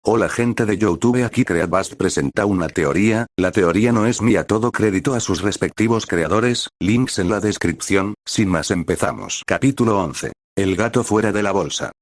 Hola gente de YouTube, aquí Creatbast presenta una teoría. La teoría no es mía, todo crédito a sus respectivos creadores, links en la descripción. Sin más, empezamos. Capítulo 11. El gato fuera de la bolsa.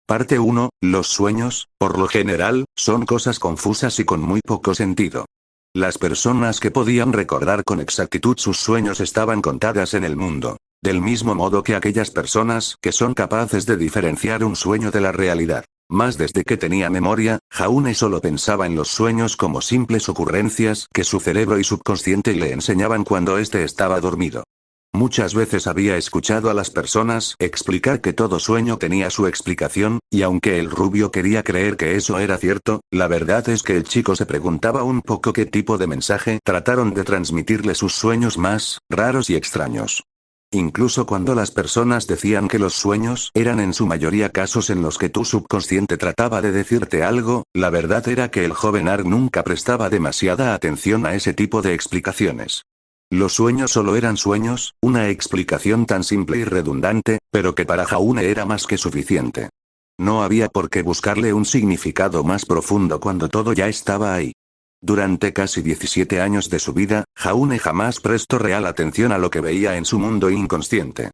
Parte 1. Los sueños, por lo general, son cosas confusas y con muy poco sentido. Las personas que podían recordar con exactitud sus sueños estaban contadas en el mundo. Del mismo modo que aquellas personas que son capaces de diferenciar un sueño de la realidad. Más desde que tenía memoria, Jaune solo pensaba en los sueños como simples ocurrencias que su cerebro y subconsciente le enseñaban cuando éste estaba dormido. Muchas veces había escuchado a las personas explicar que todo sueño tenía su explicación, y aunque el rubio quería creer que eso era cierto, la verdad es que el chico se preguntaba un poco qué tipo de mensaje trataron de transmitirle sus sueños más raros y extraños. Incluso cuando las personas decían que los sueños eran en su mayoría casos en los que tu subconsciente trataba de decirte algo, la verdad era que el joven Ark nunca prestaba demasiada atención a ese tipo de explicaciones. Los sueños solo eran sueños, una explicación tan simple y redundante, pero que para Jaune era más que suficiente. No había por qué buscarle un significado más profundo cuando todo ya estaba ahí. Durante casi 17 años de su vida, Jaune jamás prestó real atención a lo que veía en su mundo inconsciente.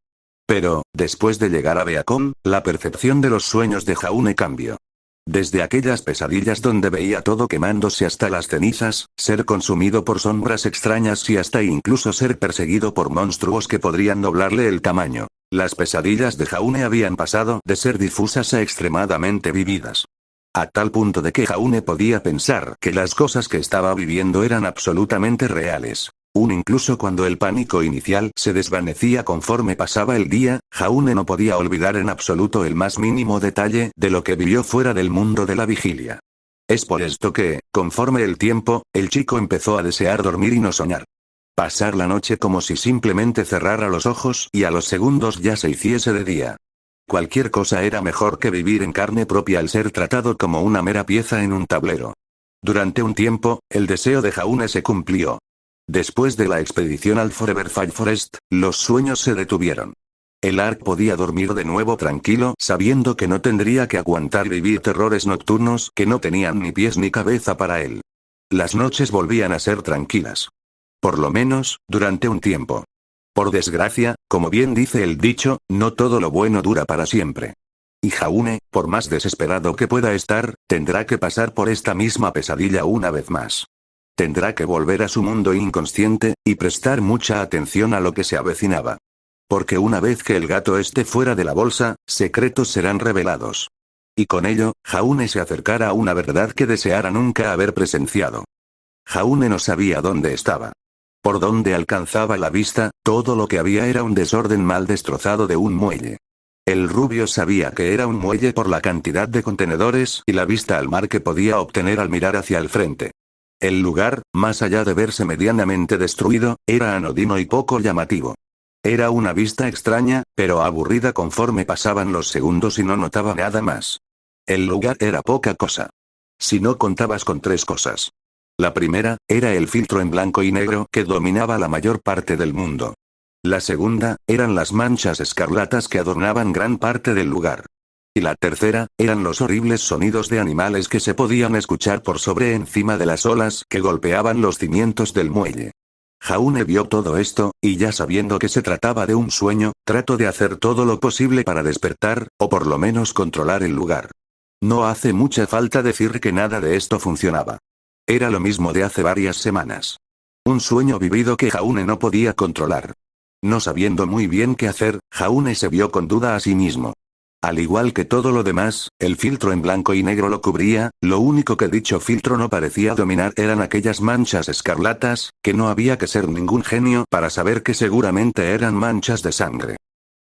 Pero, después de llegar a Beacon, la percepción de los sueños de Jaune cambió. Desde aquellas pesadillas donde veía todo quemándose hasta las cenizas, ser consumido por sombras extrañas y hasta incluso ser perseguido por monstruos que podrían doblarle el tamaño. Las pesadillas de Jaune habían pasado de ser difusas a extremadamente vividas. A tal punto de que Jaune podía pensar que las cosas que estaba viviendo eran absolutamente reales. Incluso cuando el pánico inicial se desvanecía conforme pasaba el día, Jaune no podía olvidar en absoluto el más mínimo detalle de lo que vivió fuera del mundo de la vigilia. Es por esto que, conforme el tiempo, el chico empezó a desear dormir y no soñar. Pasar la noche como si simplemente cerrara los ojos y a los segundos ya se hiciese de día. Cualquier cosa era mejor que vivir en carne propia al ser tratado como una mera pieza en un tablero. Durante un tiempo, el deseo de Jaune se cumplió. Después de la expedición al Forever Fire Forest, los sueños se detuvieron. El Ark podía dormir de nuevo tranquilo, sabiendo que no tendría que aguantar vivir terrores nocturnos que no tenían ni pies ni cabeza para él. Las noches volvían a ser tranquilas. Por lo menos, durante un tiempo. Por desgracia, como bien dice el dicho, no todo lo bueno dura para siempre. Y Jaune, por más desesperado que pueda estar, tendrá que pasar por esta misma pesadilla una vez más. Tendrá que volver a su mundo inconsciente, y prestar mucha atención a lo que se avecinaba. Porque una vez que el gato esté fuera de la bolsa, secretos serán revelados. Y con ello, Jaune se acercará a una verdad que deseara nunca haber presenciado. Jaune no sabía dónde estaba. Por donde alcanzaba la vista, todo lo que había era un desorden mal destrozado de un muelle. El rubio sabía que era un muelle por la cantidad de contenedores y la vista al mar que podía obtener al mirar hacia el frente. El lugar, más allá de verse medianamente destruido, era anodino y poco llamativo. Era una vista extraña, pero aburrida conforme pasaban los segundos y no notaba nada más. El lugar era poca cosa. Si no contabas con tres cosas. La primera, era el filtro en blanco y negro que dominaba la mayor parte del mundo. La segunda, eran las manchas escarlatas que adornaban gran parte del lugar. Y la tercera, eran los horribles sonidos de animales que se podían escuchar por sobre encima de las olas que golpeaban los cimientos del muelle. Jaune vio todo esto, y ya sabiendo que se trataba de un sueño, trató de hacer todo lo posible para despertar, o por lo menos controlar el lugar. No hace mucha falta decir que nada de esto funcionaba. Era lo mismo de hace varias semanas. Un sueño vivido que Jaune no podía controlar. No sabiendo muy bien qué hacer, Jaune se vio con duda a sí mismo. Al igual que todo lo demás, el filtro en blanco y negro lo cubría, lo único que dicho filtro no parecía dominar eran aquellas manchas escarlatas, que no había que ser ningún genio para saber que seguramente eran manchas de sangre.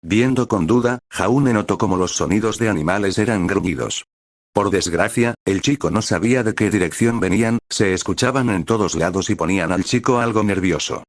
Viendo con duda, Jaune notó como los sonidos de animales eran gruñidos. Por desgracia, el chico no sabía de qué dirección venían, se escuchaban en todos lados y ponían al chico algo nervioso.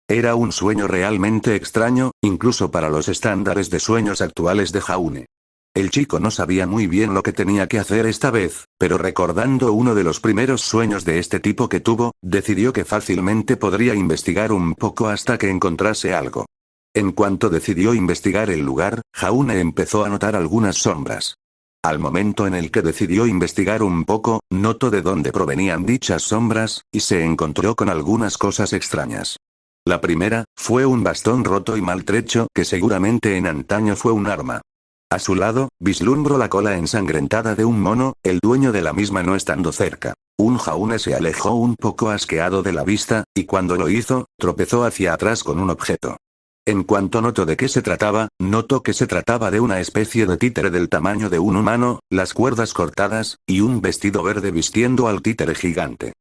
Era un sueño realmente extraño, incluso para los estándares de sueños actuales de Jaune. El chico no sabía muy bien lo que tenía que hacer esta vez, pero recordando uno de los primeros sueños de este tipo que tuvo, decidió que fácilmente podría investigar un poco hasta que encontrase algo. En cuanto decidió investigar el lugar, Jaune empezó a notar algunas sombras. Al momento en el que decidió investigar un poco, notó de dónde provenían dichas sombras, y se encontró con algunas cosas extrañas. La primera, fue un bastón roto y maltrecho que seguramente en antaño fue un arma. A su lado, vislumbró la cola ensangrentada de un mono, el dueño de la misma no estando cerca. Un jaune se alejó un poco asqueado de la vista, y cuando lo hizo, tropezó hacia atrás con un objeto. En cuanto notó de qué se trataba, notó que se trataba de una especie de títere del tamaño de un humano, las cuerdas cortadas, y un vestido verde vistiendo al títere gigante.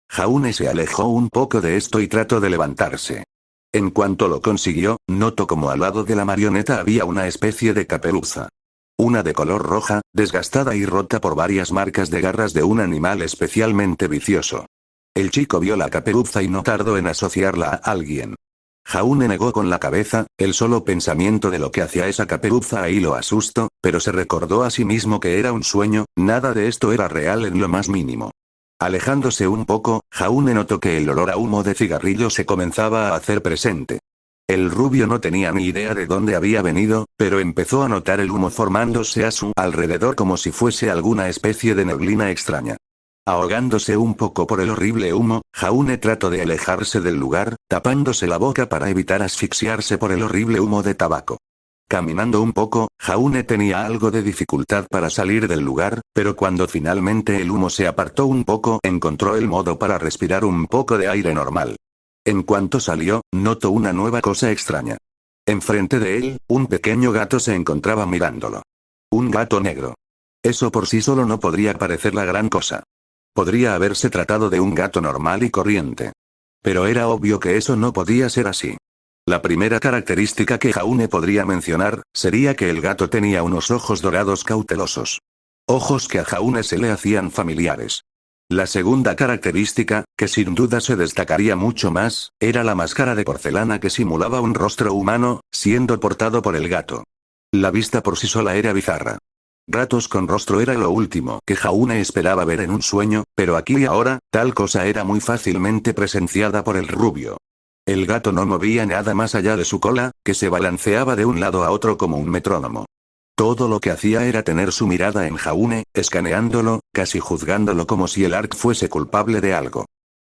Jaune se alejó un poco de esto y trató de levantarse. En cuanto lo consiguió, notó como al lado de la marioneta había una especie de caperuza. Una de color roja, desgastada y rota por varias marcas de garras de un animal especialmente vicioso. El chico vio la caperuza y no tardó en asociarla a alguien. Jaune negó con la cabeza, el solo pensamiento de lo que hacía esa caperuza ahí lo asustó, pero se recordó a sí mismo que era un sueño, nada de esto era real en lo más mínimo. Alejándose un poco, Jaune notó que el olor a humo de cigarrillo se comenzaba a hacer presente. El rubio no tenía ni idea de dónde había venido, pero empezó a notar el humo formándose a su alrededor como si fuese alguna especie de neblina extraña. Ahogándose un poco por el horrible humo, Jaune trató de alejarse del lugar, tapándose la boca para evitar asfixiarse por el horrible humo de tabaco. Caminando un poco, Jaune tenía algo de dificultad para salir del lugar, pero cuando finalmente el humo se apartó un poco, encontró el modo para respirar un poco de aire normal. En cuanto salió, notó una nueva cosa extraña. Enfrente de él, un pequeño gato se encontraba mirándolo. Un gato negro. Eso por sí solo no podría parecer la gran cosa. Podría haberse tratado de un gato normal y corriente. Pero era obvio que eso no podía ser así. La primera característica que Jaune podría mencionar, sería que el gato tenía unos ojos dorados cautelosos. Ojos que a Jaune se le hacían familiares. La segunda característica, que sin duda se destacaría mucho más, era la máscara de porcelana que simulaba un rostro humano, siendo portado por el gato. La vista por sí sola era bizarra. Gatos con rostro era lo último que Jaune esperaba ver en un sueño, pero aquí y ahora, tal cosa era muy fácilmente presenciada por el rubio. El gato no movía nada más allá de su cola, que se balanceaba de un lado a otro como un metrónomo. Todo lo que hacía era tener su mirada en Jaune, escaneándolo, casi juzgándolo como si el Ark fuese culpable de algo.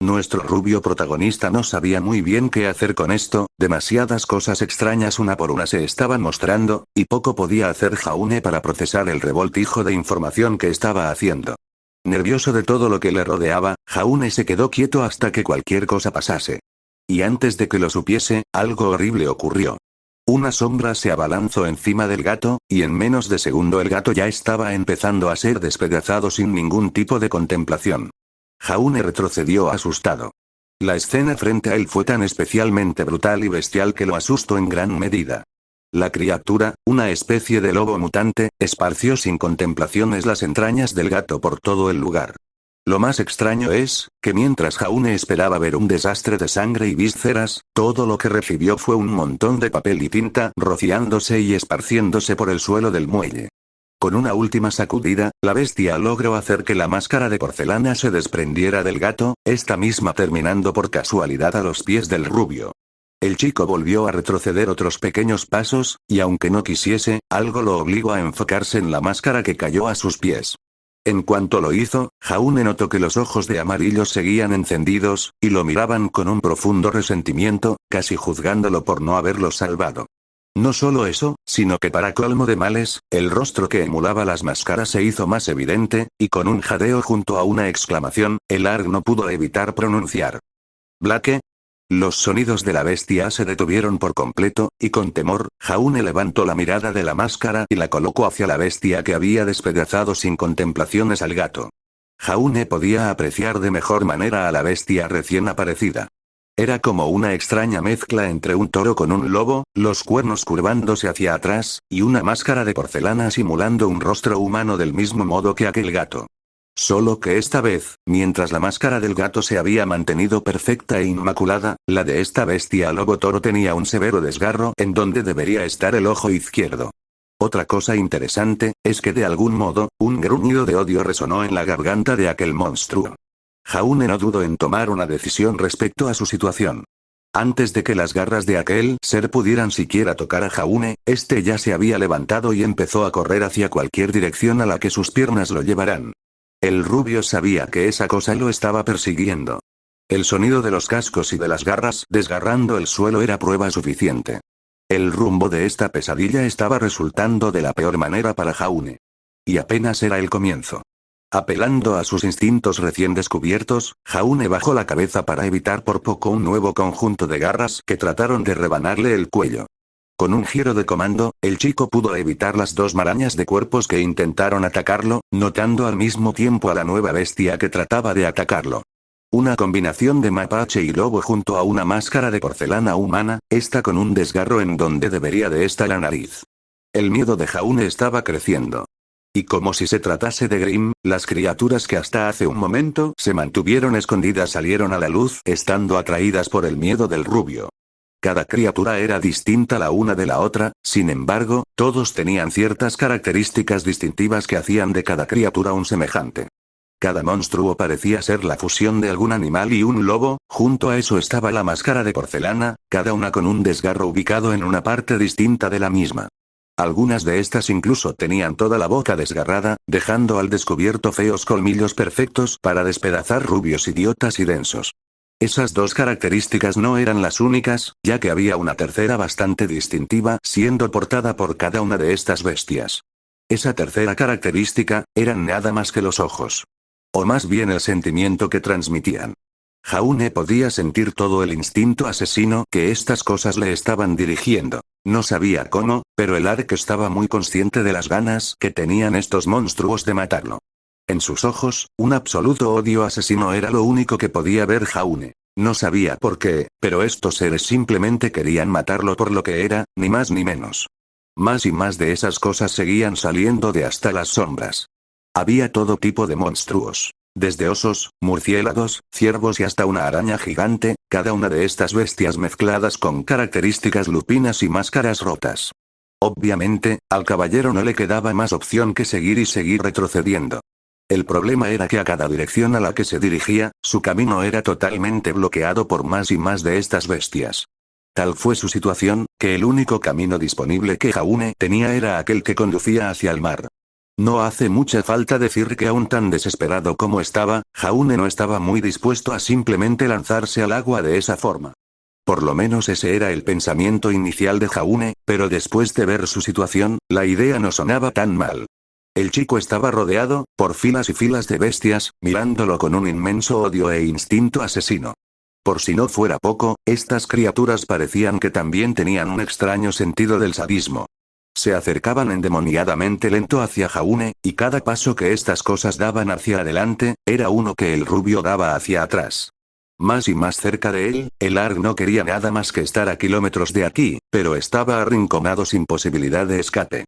Nuestro rubio protagonista no sabía muy bien qué hacer con esto, demasiadas cosas extrañas una por una se estaban mostrando, y poco podía hacer Jaune para procesar el revoltijo de información que estaba haciendo. Nervioso de todo lo que le rodeaba, Jaune se quedó quieto hasta que cualquier cosa pasase. Y antes de que lo supiese, algo horrible ocurrió. Una sombra se abalanzó encima del gato, y en menos de segundo el gato ya estaba empezando a ser despedazado sin ningún tipo de contemplación. Jaune retrocedió asustado. La escena frente a él fue tan especialmente brutal y bestial que lo asustó en gran medida. La criatura, una especie de lobo mutante, esparció sin contemplaciones las entrañas del gato por todo el lugar. Lo más extraño es, que mientras Jaune esperaba ver un desastre de sangre y vísceras, todo lo que recibió fue un montón de papel y tinta rociándose y esparciéndose por el suelo del muelle. Con una última sacudida, la bestia logró hacer que la máscara de porcelana se desprendiera del gato, esta misma terminando por casualidad a los pies del rubio. El chico volvió a retroceder otros pequeños pasos, y aunque no quisiese, algo lo obligó a enfocarse en la máscara que cayó a sus pies. En cuanto lo hizo, Jaune notó que los ojos de amarillo seguían encendidos, y lo miraban con un profundo resentimiento, casi juzgándolo por no haberlo salvado. No solo eso, sino que para colmo de males, el rostro que emulaba las máscaras se hizo más evidente, y con un jadeo junto a una exclamación, el Arg no pudo evitar pronunciar. «¿Blake?» Los sonidos de la bestia se detuvieron por completo, y con temor, Jaune levantó la mirada de la máscara y la colocó hacia la bestia que había despedazado sin contemplaciones al gato. Jaune podía apreciar de mejor manera a la bestia recién aparecida. Era como una extraña mezcla entre un toro con un lobo, los cuernos curvándose hacia atrás, y una máscara de porcelana simulando un rostro humano del mismo modo que aquel gato. Solo que esta vez, mientras la máscara del gato se había mantenido perfecta e inmaculada, la de esta bestia lobo toro tenía un severo desgarro en donde debería estar el ojo izquierdo. Otra cosa interesante, es que de algún modo, un gruñido de odio resonó en la garganta de aquel monstruo. Jaune no dudó en tomar una decisión respecto a su situación. Antes de que las garras de aquel ser pudieran siquiera tocar a Jaune, este ya se había levantado y empezó a correr hacia cualquier dirección a la que sus piernas lo llevaran. El rubio sabía que esa cosa lo estaba persiguiendo. El sonido de los cascos y de las garras desgarrando el suelo era prueba suficiente. El rumbo de esta pesadilla estaba resultando de la peor manera para Jaune. Y apenas era el comienzo. Apelando a sus instintos recién descubiertos, Jaune bajó la cabeza para evitar por poco un nuevo conjunto de garras que trataron de rebanarle el cuello. Con un giro de comando, el chico pudo evitar las dos marañas de cuerpos que intentaron atacarlo, notando al mismo tiempo a la nueva bestia que trataba de atacarlo. Una combinación de mapache y lobo junto a una máscara de porcelana humana, esta con un desgarro en donde debería de estar la nariz. El miedo de Jaune estaba creciendo. Y como si se tratase de Grimm, las criaturas que hasta hace un momento se mantuvieron escondidas salieron a la luz, estando atraídas por el miedo del rubio. Cada criatura era distinta la una de la otra, sin embargo, todos tenían ciertas características distintivas que hacían de cada criatura un semejante. Cada monstruo parecía ser la fusión de algún animal y un lobo, junto a eso estaba la máscara de porcelana, cada una con un desgarro ubicado en una parte distinta de la misma. Algunas de estas incluso tenían toda la boca desgarrada, dejando al descubierto feos colmillos perfectos para despedazar rubios idiotas y densos. Esas dos características no eran las únicas, ya que había una tercera bastante distintiva, siendo portada por cada una de estas bestias. Esa tercera característica, eran nada más que los ojos. O más bien el sentimiento que transmitían. Jaune podía sentir todo el instinto asesino que estas cosas le estaban dirigiendo. No sabía cómo, pero el Ark estaba muy consciente de las ganas que tenían estos monstruos de matarlo. En sus ojos, un absoluto odio asesino era lo único que podía ver Jaune. No sabía por qué, pero estos seres simplemente querían matarlo por lo que era, ni más ni menos. Más y más de esas cosas seguían saliendo de hasta las sombras. Había todo tipo de monstruos. Desde osos, murciélagos, ciervos y hasta una araña gigante, cada una de estas bestias mezcladas con características lupinas y máscaras rotas. Obviamente, al caballero no le quedaba más opción que seguir y seguir retrocediendo. El problema era que a cada dirección a la que se dirigía, su camino era totalmente bloqueado por más y más de estas bestias. Tal fue su situación, que el único camino disponible que Jaune tenía era aquel que conducía hacia el mar. No hace mucha falta decir que aún tan desesperado como estaba, Jaune no estaba muy dispuesto a simplemente lanzarse al agua de esa forma. Por lo menos ese era el pensamiento inicial de Jaune, pero después de ver su situación, la idea no sonaba tan mal. El chico estaba rodeado por filas y filas de bestias, mirándolo con un inmenso odio e instinto asesino. Por si no fuera poco, estas criaturas parecían que también tenían un extraño sentido del sadismo. Se acercaban endemoniadamente lento hacia Jaune, y cada paso que estas cosas daban hacia adelante, era uno que el rubio daba hacia atrás. Más y más cerca de él, el Ark no quería nada más que estar a kilómetros de aquí, pero estaba arrinconado sin posibilidad de escape.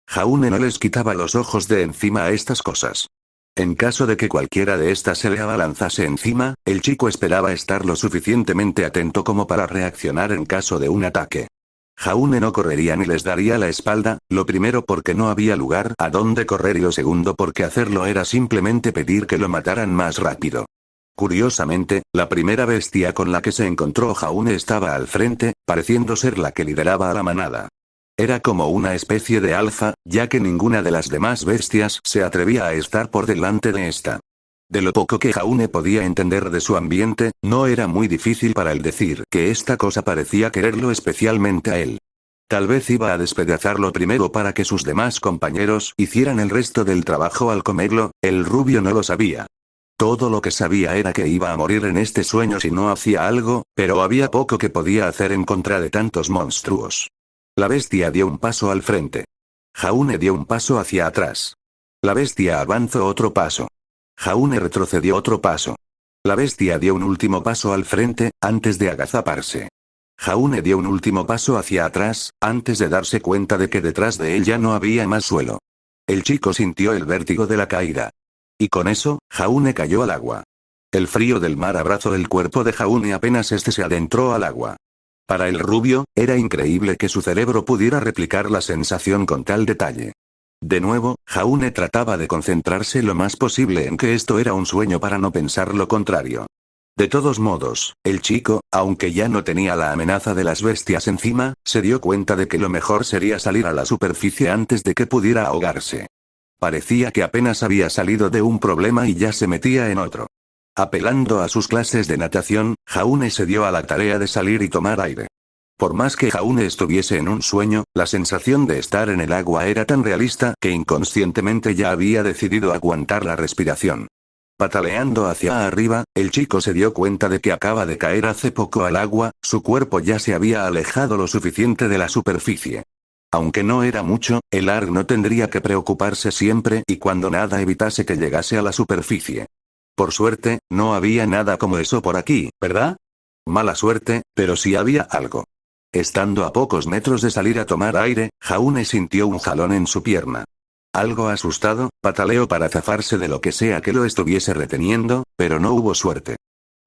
Jaune no les quitaba los ojos de encima a estas cosas. En caso de que cualquiera de estas se le abalanzase encima, el chico esperaba estar lo suficientemente atento como para reaccionar en caso de un ataque. Jaune no correría ni les daría la espalda, lo primero porque no había lugar a donde correr y lo segundo porque hacerlo era simplemente pedir que lo mataran más rápido. Curiosamente, la primera bestia con la que se encontró Jaune estaba al frente, pareciendo ser la que lideraba a la manada. Era como una especie de alfa, ya que ninguna de las demás bestias se atrevía a estar por delante de esta. De lo poco que Jaune podía entender de su ambiente, no era muy difícil para él decir que esta cosa parecía quererlo especialmente a él. Tal vez iba a despedazarlo primero para que sus demás compañeros hicieran el resto del trabajo al comerlo, el rubio no lo sabía. Todo lo que sabía era que iba a morir en este sueño si no hacía algo, pero había poco que podía hacer en contra de tantos monstruos. La bestia dio un paso al frente. Jaune dio un paso hacia atrás. La bestia avanzó otro paso. Jaune retrocedió otro paso. La bestia dio un último paso al frente, antes de agazaparse. Jaune dio un último paso hacia atrás, antes de darse cuenta de que detrás de él ya no había más suelo. El chico sintió el vértigo de la caída. Y con eso, Jaune cayó al agua. El frío del mar abrazó el cuerpo de Jaune apenas este se adentró al agua. Para el rubio, era increíble que su cerebro pudiera replicar la sensación con tal detalle. De nuevo, Jaune trataba de concentrarse lo más posible en que esto era un sueño para no pensar lo contrario. De todos modos, el chico, aunque ya no tenía la amenaza de las bestias encima, se dio cuenta de que lo mejor sería salir a la superficie antes de que pudiera ahogarse. Parecía que apenas había salido de un problema y ya se metía en otro. Apelando a sus clases de natación, Jaune se dio a la tarea de salir y tomar aire. Por más que Jaune estuviese en un sueño, la sensación de estar en el agua era tan realista que inconscientemente ya había decidido aguantar la respiración. Pataleando hacia arriba, el chico se dio cuenta de que acaba de caer hace poco al agua, su cuerpo ya se había alejado lo suficiente de la superficie. Aunque no era mucho, el ARG no tendría que preocuparse siempre y cuando nada evitase que llegase a la superficie. Por suerte, no había nada como eso por aquí, ¿verdad? Mala suerte, pero sí había algo. Estando a pocos metros de salir a tomar aire, Jaune sintió un jalón en su pierna. Algo asustado, pataleó para zafarse de lo que sea que lo estuviese reteniendo, pero no hubo suerte.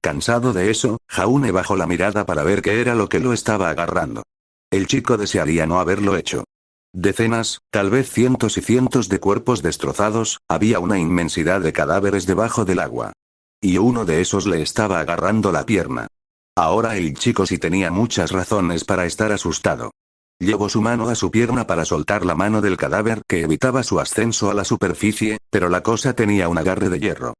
Cansado de eso, Jaune bajó la mirada para ver qué era lo que lo estaba agarrando. El chico desearía no haberlo hecho. Decenas, tal vez cientos y cientos de cuerpos destrozados, había una inmensidad de cadáveres debajo del agua. Y uno de esos le estaba agarrando la pierna. Ahora el chico sí tenía muchas razones para estar asustado. Llevó su mano a su pierna para soltar la mano del cadáver que evitaba su ascenso a la superficie, pero la cosa tenía un agarre de hierro.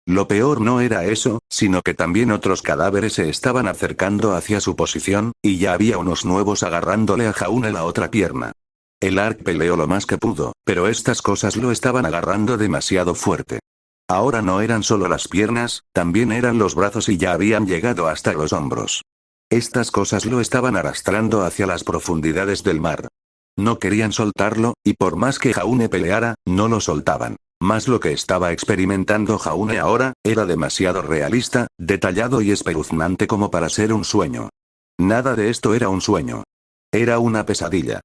Lo peor no era eso, sino que también otros cadáveres se estaban acercando hacia su posición, y ya había unos nuevos agarrándole a Jaune la otra pierna. El ARC peleó lo más que pudo, pero estas cosas lo estaban agarrando demasiado fuerte. Ahora no eran solo las piernas, también eran los brazos y ya habían llegado hasta los hombros. Estas cosas lo estaban arrastrando hacia las profundidades del mar. No querían soltarlo, y por más que Jaune peleara, no lo soltaban. Mas lo que estaba experimentando Jaune ahora, era demasiado realista, detallado y espeluznante como para ser un sueño. Nada de esto era un sueño. Era una pesadilla.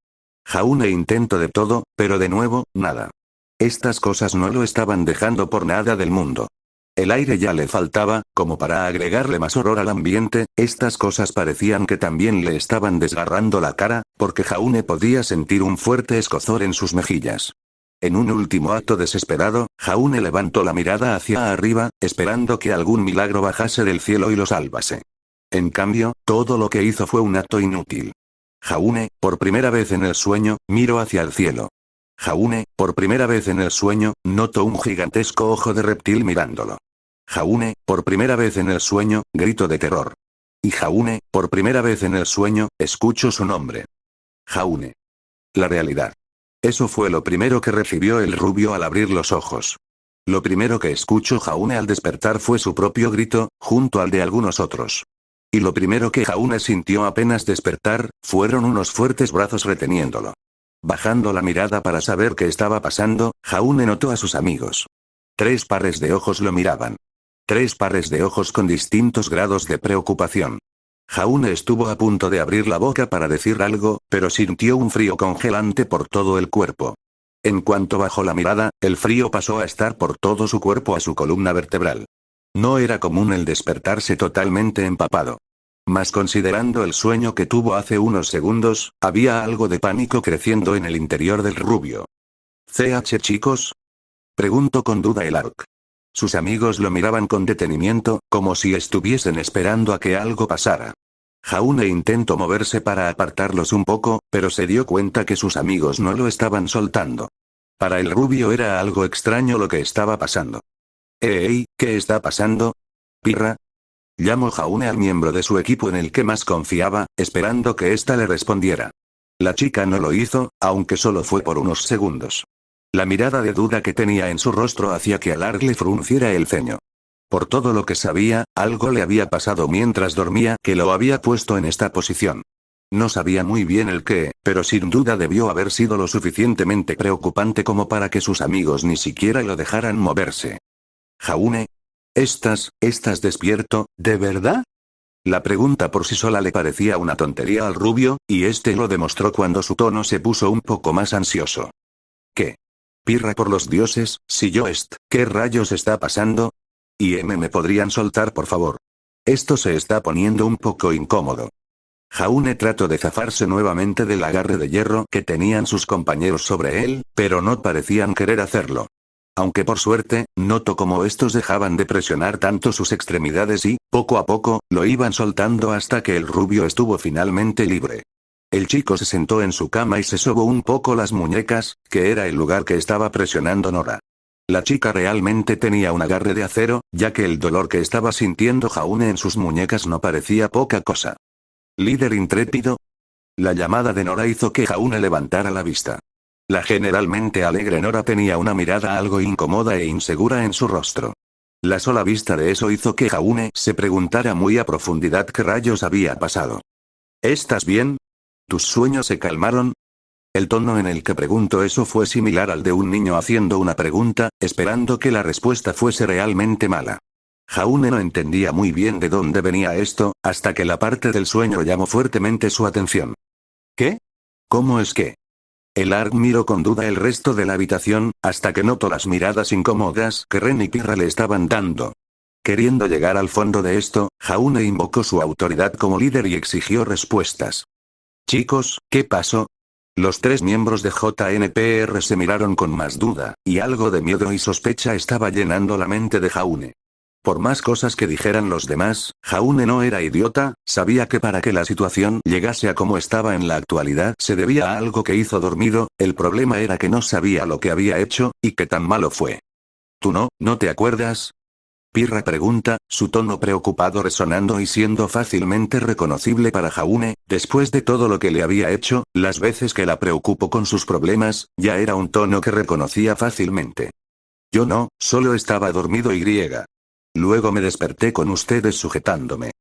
Jaune intentó de todo, pero de nuevo, nada. Estas cosas no lo estaban dejando por nada del mundo. El aire ya le faltaba, como para agregarle más horror al ambiente, estas cosas parecían que también le estaban desgarrando la cara, porque Jaune podía sentir un fuerte escozor en sus mejillas. En un último acto desesperado, Jaune levantó la mirada hacia arriba, esperando que algún milagro bajase del cielo y lo salvase. En cambio, todo lo que hizo fue un acto inútil. Jaune, por primera vez en el sueño, miró hacia el cielo. Jaune, por primera vez en el sueño, notó un gigantesco ojo de reptil mirándolo. Jaune, por primera vez en el sueño, grito de terror. Y Jaune, por primera vez en el sueño, escuchó su nombre. Jaune. La realidad. Eso fue lo primero que recibió el rubio al abrir los ojos. Lo primero que escuchó Jaune al despertar fue su propio grito, junto al de algunos otros. Y lo primero que Jaune sintió apenas despertar, fueron unos fuertes brazos reteniéndolo. Bajando la mirada para saber qué estaba pasando, Jaune notó a sus amigos. 3 pares de ojos lo miraban. 3 pares de ojos con distintos grados de preocupación. Jaune estuvo a punto de abrir la boca para decir algo, pero sintió un frío congelante por todo el cuerpo. En cuanto bajó la mirada, el frío pasó a estar por todo su cuerpo a su columna vertebral. No era común el despertarse totalmente empapado. Mas considerando el sueño que tuvo hace unos segundos, había algo de pánico creciendo en el interior del rubio. ¿CH chicos? Preguntó con duda el ARC. Sus amigos lo miraban con detenimiento, como si estuviesen esperando a que algo pasara. Jaune intentó moverse para apartarlos un poco, pero se dio cuenta que sus amigos no lo estaban soltando. Para el rubio era algo extraño lo que estaba pasando. «Hey, ¿qué está pasando? Pirra?» Llamó Jaune al miembro de su equipo en el que más confiaba, esperando que ésta le respondiera. La chica no lo hizo, aunque solo fue por unos segundos. La mirada de duda que tenía en su rostro hacía que al ARC le frunciera el ceño. Por todo lo que sabía, algo le había pasado mientras dormía que lo había puesto en esta posición. No sabía muy bien el qué, pero sin duda debió haber sido lo suficientemente preocupante como para que sus amigos ni siquiera lo dejaran moverse. Jaune. ¿Estás despierto, de verdad? La pregunta por sí sola le parecía una tontería al rubio, y este lo demostró cuando su tono se puso un poco más ansioso. ¿Qué? Pirra por los dioses, si yo ¿qué rayos está pasando? ¿Y me podrían soltar por favor? Esto se está poniendo un poco incómodo. Jaune trató de zafarse nuevamente del agarre de hierro que tenían sus compañeros sobre él, pero no parecían querer hacerlo. Aunque por suerte, notó cómo estos dejaban de presionar tanto sus extremidades y, poco a poco, lo iban soltando hasta que el rubio estuvo finalmente libre. El chico se sentó en su cama y se sobó un poco las muñecas, que era el lugar que estaba presionando Nora. La chica realmente tenía un agarre de acero, ya que el dolor que estaba sintiendo Jaune en sus muñecas no parecía poca cosa. ¿Líder intrépido? La llamada de Nora hizo que Jaune levantara la vista. La generalmente alegre Nora tenía una mirada algo incómoda e insegura en su rostro. La sola vista de eso hizo que Jaune se preguntara muy a profundidad qué rayos había pasado. ¿Estás bien? ¿Tus sueños se calmaron? El tono en el que preguntó eso fue similar al de un niño haciendo una pregunta, esperando que la respuesta fuese realmente mala. Jaune no entendía muy bien de dónde venía esto, hasta que la parte del sueño llamó fuertemente su atención. ¿Qué? ¿Cómo es que? El Ark miró con duda el resto de la habitación, hasta que notó las miradas incómodas que Ren y Pirra le estaban dando. Queriendo llegar al fondo de esto, Jaune invocó su autoridad como líder y exigió respuestas. Chicos, ¿qué pasó? Los tres miembros de JNPR se miraron con más duda, y algo de miedo y sospecha estaba llenando la mente de Jaune. Por más cosas que dijeran los demás, Jaune no era idiota, sabía que para que la situación llegase a como estaba en la actualidad se debía a algo que hizo dormido, el problema era que no sabía lo que había hecho, y qué tan malo fue. ¿Tú no te acuerdas? Pirra pregunta, su tono preocupado resonando y siendo fácilmente reconocible para Jaune, después de todo lo que le había hecho, las veces que la preocupó con sus problemas, ya era un tono que reconocía fácilmente. Yo no, solo estaba dormido y griega. Luego me desperté con ustedes sujetándome.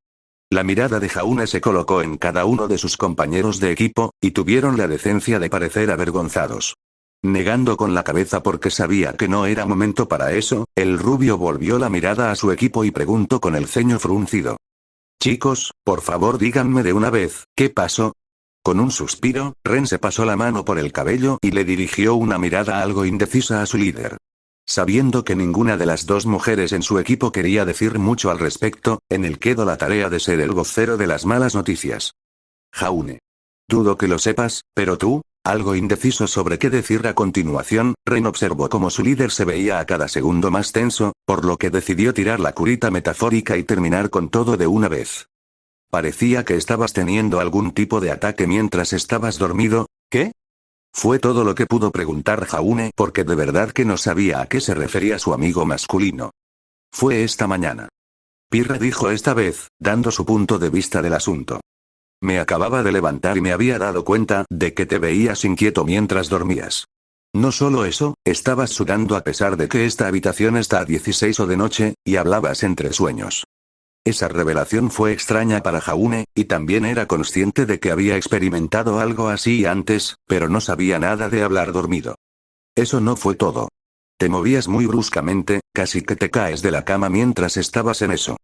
La mirada de Jaune se colocó en cada uno de sus compañeros de equipo, y tuvieron la decencia de parecer avergonzados. Negando con la cabeza porque sabía que no era momento para eso, el rubio volvió la mirada a su equipo y preguntó con el ceño fruncido. Chicos, por favor díganme de una vez, ¿qué pasó? Con un suspiro, Ren se pasó la mano por el cabello y le dirigió una mirada algo indecisa a su líder. Sabiendo que ninguna de las dos mujeres en su equipo quería decir mucho al respecto, en él quedó la tarea de ser el vocero de las malas noticias. Jaune. Dudo que lo sepas, pero tú, algo indeciso sobre qué decir a continuación, Ren observó cómo su líder se veía a cada segundo más tenso, por lo que decidió tirar la curita metafórica y terminar con todo de una vez. Parecía que estabas teniendo algún tipo de ataque mientras estabas dormido, ¿qué? Fue todo lo que pudo preguntar Jaune porque de verdad que no sabía a qué se refería su amigo masculino. Fue esta mañana. Pirra dijo esta vez, dando su punto de vista del asunto. Me acababa de levantar y me había dado cuenta de que te veías inquieto mientras dormías. No solo eso, estabas sudando a pesar de que esta habitación está a 16 o de noche, y hablabas entre sueños. Esa revelación fue extraña para Jaune, y también era consciente de que había experimentado algo así antes, pero no sabía nada de hablar dormido. Eso no fue todo. Te movías muy bruscamente, casi que te caes de la cama mientras estabas en eso.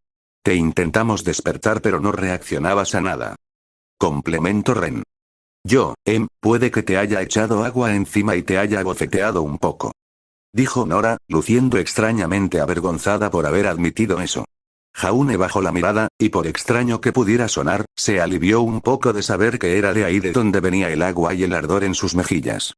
Te intentamos despertar pero no reaccionabas a nada. Complemento Ren. Puede que te haya echado agua encima y te haya bofeteado un poco. Dijo Nora, luciendo extrañamente avergonzada por haber admitido eso. Jaune bajó la mirada, y por extraño que pudiera sonar, se alivió un poco de saber que era de ahí de donde venía el agua y el ardor en sus mejillas.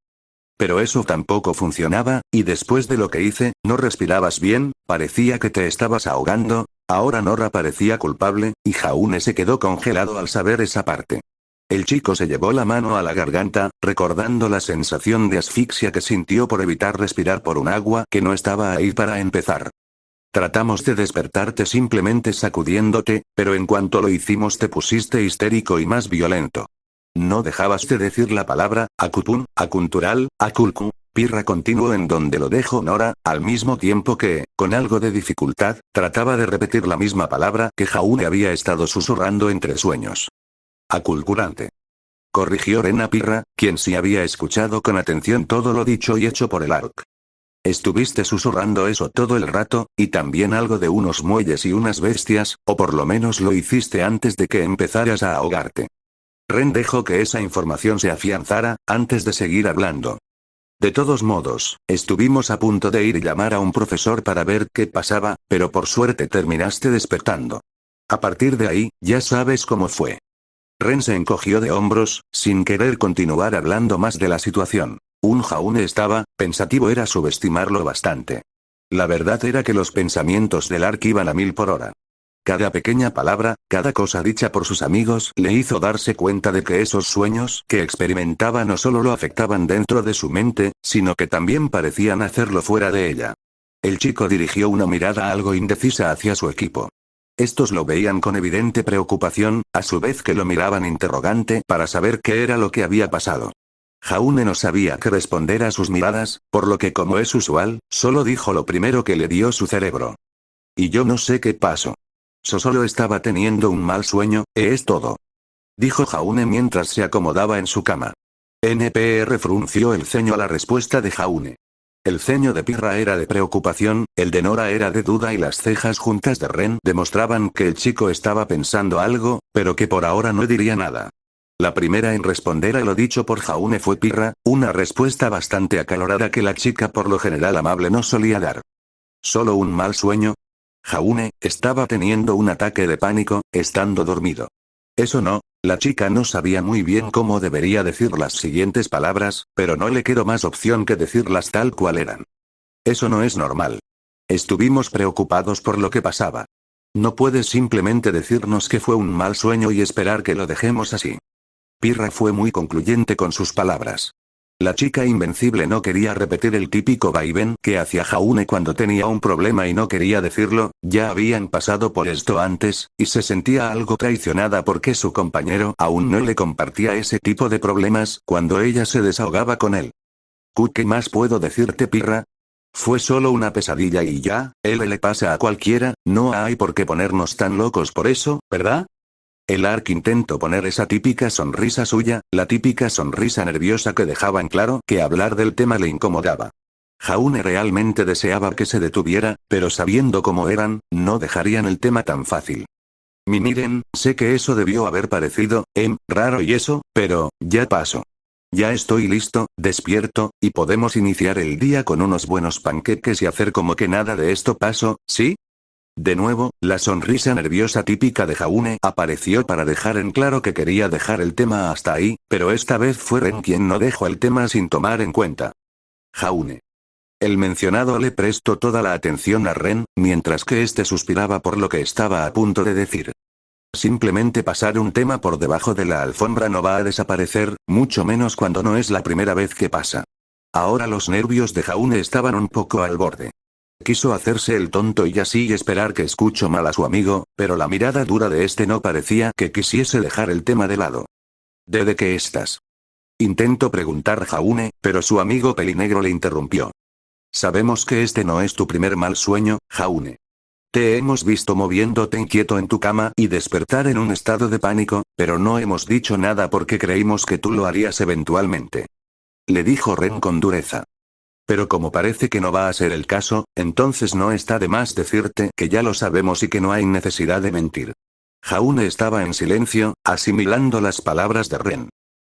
Pero eso tampoco funcionaba, y después de lo que hice, ¿no respirabas bien? Parecía que te estabas ahogando. Ahora Nora parecía culpable, y Jaune se quedó congelado al saber esa parte. El chico se llevó la mano a la garganta, recordando la sensación de asfixia que sintió por evitar respirar por un agua que no estaba ahí para empezar. Tratamos de despertarte simplemente sacudiéndote, pero en cuanto lo hicimos te pusiste histérico y más violento. No dejabas de decir la palabra, acupun, acuntural, aculcu. Pirra continuó en donde lo dejó Nora, al mismo tiempo que, con algo de dificultad, trataba de repetir la misma palabra que Jaune había estado susurrando entre sueños. Aculculante. Corrigió Ren a Pirra, quien sí había escuchado con atención todo lo dicho y hecho por el Ark. Estuviste susurrando eso todo el rato, y también algo de unos muelles y unas bestias, o por lo menos lo hiciste antes de que empezaras a ahogarte. Ren dejó que esa información se afianzara, antes de seguir hablando. De todos modos, estuvimos a punto de ir y llamar a un profesor para ver qué pasaba, pero por suerte terminaste despertando. A partir de ahí, ya sabes cómo fue. Ren se encogió de hombros, sin querer continuar hablando más de la situación. Un Jaune estaba pensativo, era subestimarlo bastante. La verdad era que los pensamientos del Ark iban a 1000 por hora. Cada pequeña palabra, cada cosa dicha por sus amigos le hizo darse cuenta de que esos sueños que experimentaba no solo lo afectaban dentro de su mente, sino que también parecían hacerlo fuera de ella. El chico dirigió una mirada algo indecisa hacia su equipo. Estos lo veían con evidente preocupación, a su vez que lo miraban interrogante para saber qué era lo que había pasado. Jaune no sabía qué responder a sus miradas, por lo que como es usual, solo dijo lo primero que le dio su cerebro. Y yo no sé qué pasó. Solo estaba teniendo un mal sueño, es todo. Dijo Jaune mientras se acomodaba en su cama. NPR frunció el ceño a la respuesta de Jaune. El ceño de Pirra era de preocupación, el de Nora era de duda y las cejas juntas de Ren demostraban que el chico estaba pensando algo, pero que por ahora no diría nada. La primera en responder a lo dicho por Jaune fue Pirra, una respuesta bastante acalorada que la chica por lo general amable no solía dar. ¿Solo un mal sueño? Jaune estaba teniendo un ataque de pánico, estando dormido. Eso no, la chica no sabía muy bien cómo debería decir las siguientes palabras, pero no le quedó más opción que decirlas tal cual eran. Eso no es normal. Estuvimos preocupados por lo que pasaba. No puedes simplemente decirnos que fue un mal sueño y esperar que lo dejemos así. Pirra fue muy concluyente con sus palabras. La chica invencible no quería repetir el típico vaivén que hacía Jaune cuando tenía un problema y no quería decirlo, ya habían pasado por esto antes, y se sentía algo traicionada porque su compañero aún no le compartía ese tipo de problemas cuando ella se desahogaba con él. ¿Qué más puedo decirte, Pirra? Fue solo una pesadilla y ya, él le pasa a cualquiera, no hay por qué ponernos tan locos por eso, ¿verdad? El Ark intentó poner esa típica sonrisa suya, la típica sonrisa nerviosa que dejaba en claro que hablar del tema le incomodaba. Jaune realmente deseaba que se detuviera, pero sabiendo cómo eran, no dejarían el tema tan fácil. Miren, sé que eso debió haber parecido, raro y eso, pero, ya pasó. Ya estoy listo, despierto, y podemos iniciar el día con unos buenos panqueques y hacer como que nada de esto pasó, ¿sí? De nuevo, la sonrisa nerviosa típica de Jaune apareció para dejar en claro que quería dejar el tema hasta ahí, pero esta vez fue Ren quien no dejó el tema sin tomar en cuenta. Jaune. El mencionado le prestó toda la atención a Ren, mientras que este suspiraba por lo que estaba a punto de decir. Simplemente pasar un tema por debajo de la alfombra no va a desaparecer, mucho menos cuando no es la primera vez que pasa. Ahora los nervios de Jaune estaban un poco al borde. Quiso hacerse el tonto y así esperar que escuchó mal a su amigo, pero la mirada dura de este no parecía que quisiese dejar el tema de lado. ¿De qué estás? Intentó preguntar Jaune, pero su amigo Pelinegro le interrumpió. Sabemos que este no es tu primer mal sueño, Jaune. Te hemos visto moviéndote inquieto en tu cama y despertar en un estado de pánico, pero no hemos dicho nada porque creímos que tú lo harías eventualmente. Le dijo Ren con dureza. Pero como parece que no va a ser el caso, entonces no está de más decirte que ya lo sabemos y que no hay necesidad de mentir. Jaune estaba en silencio, asimilando las palabras de Ren.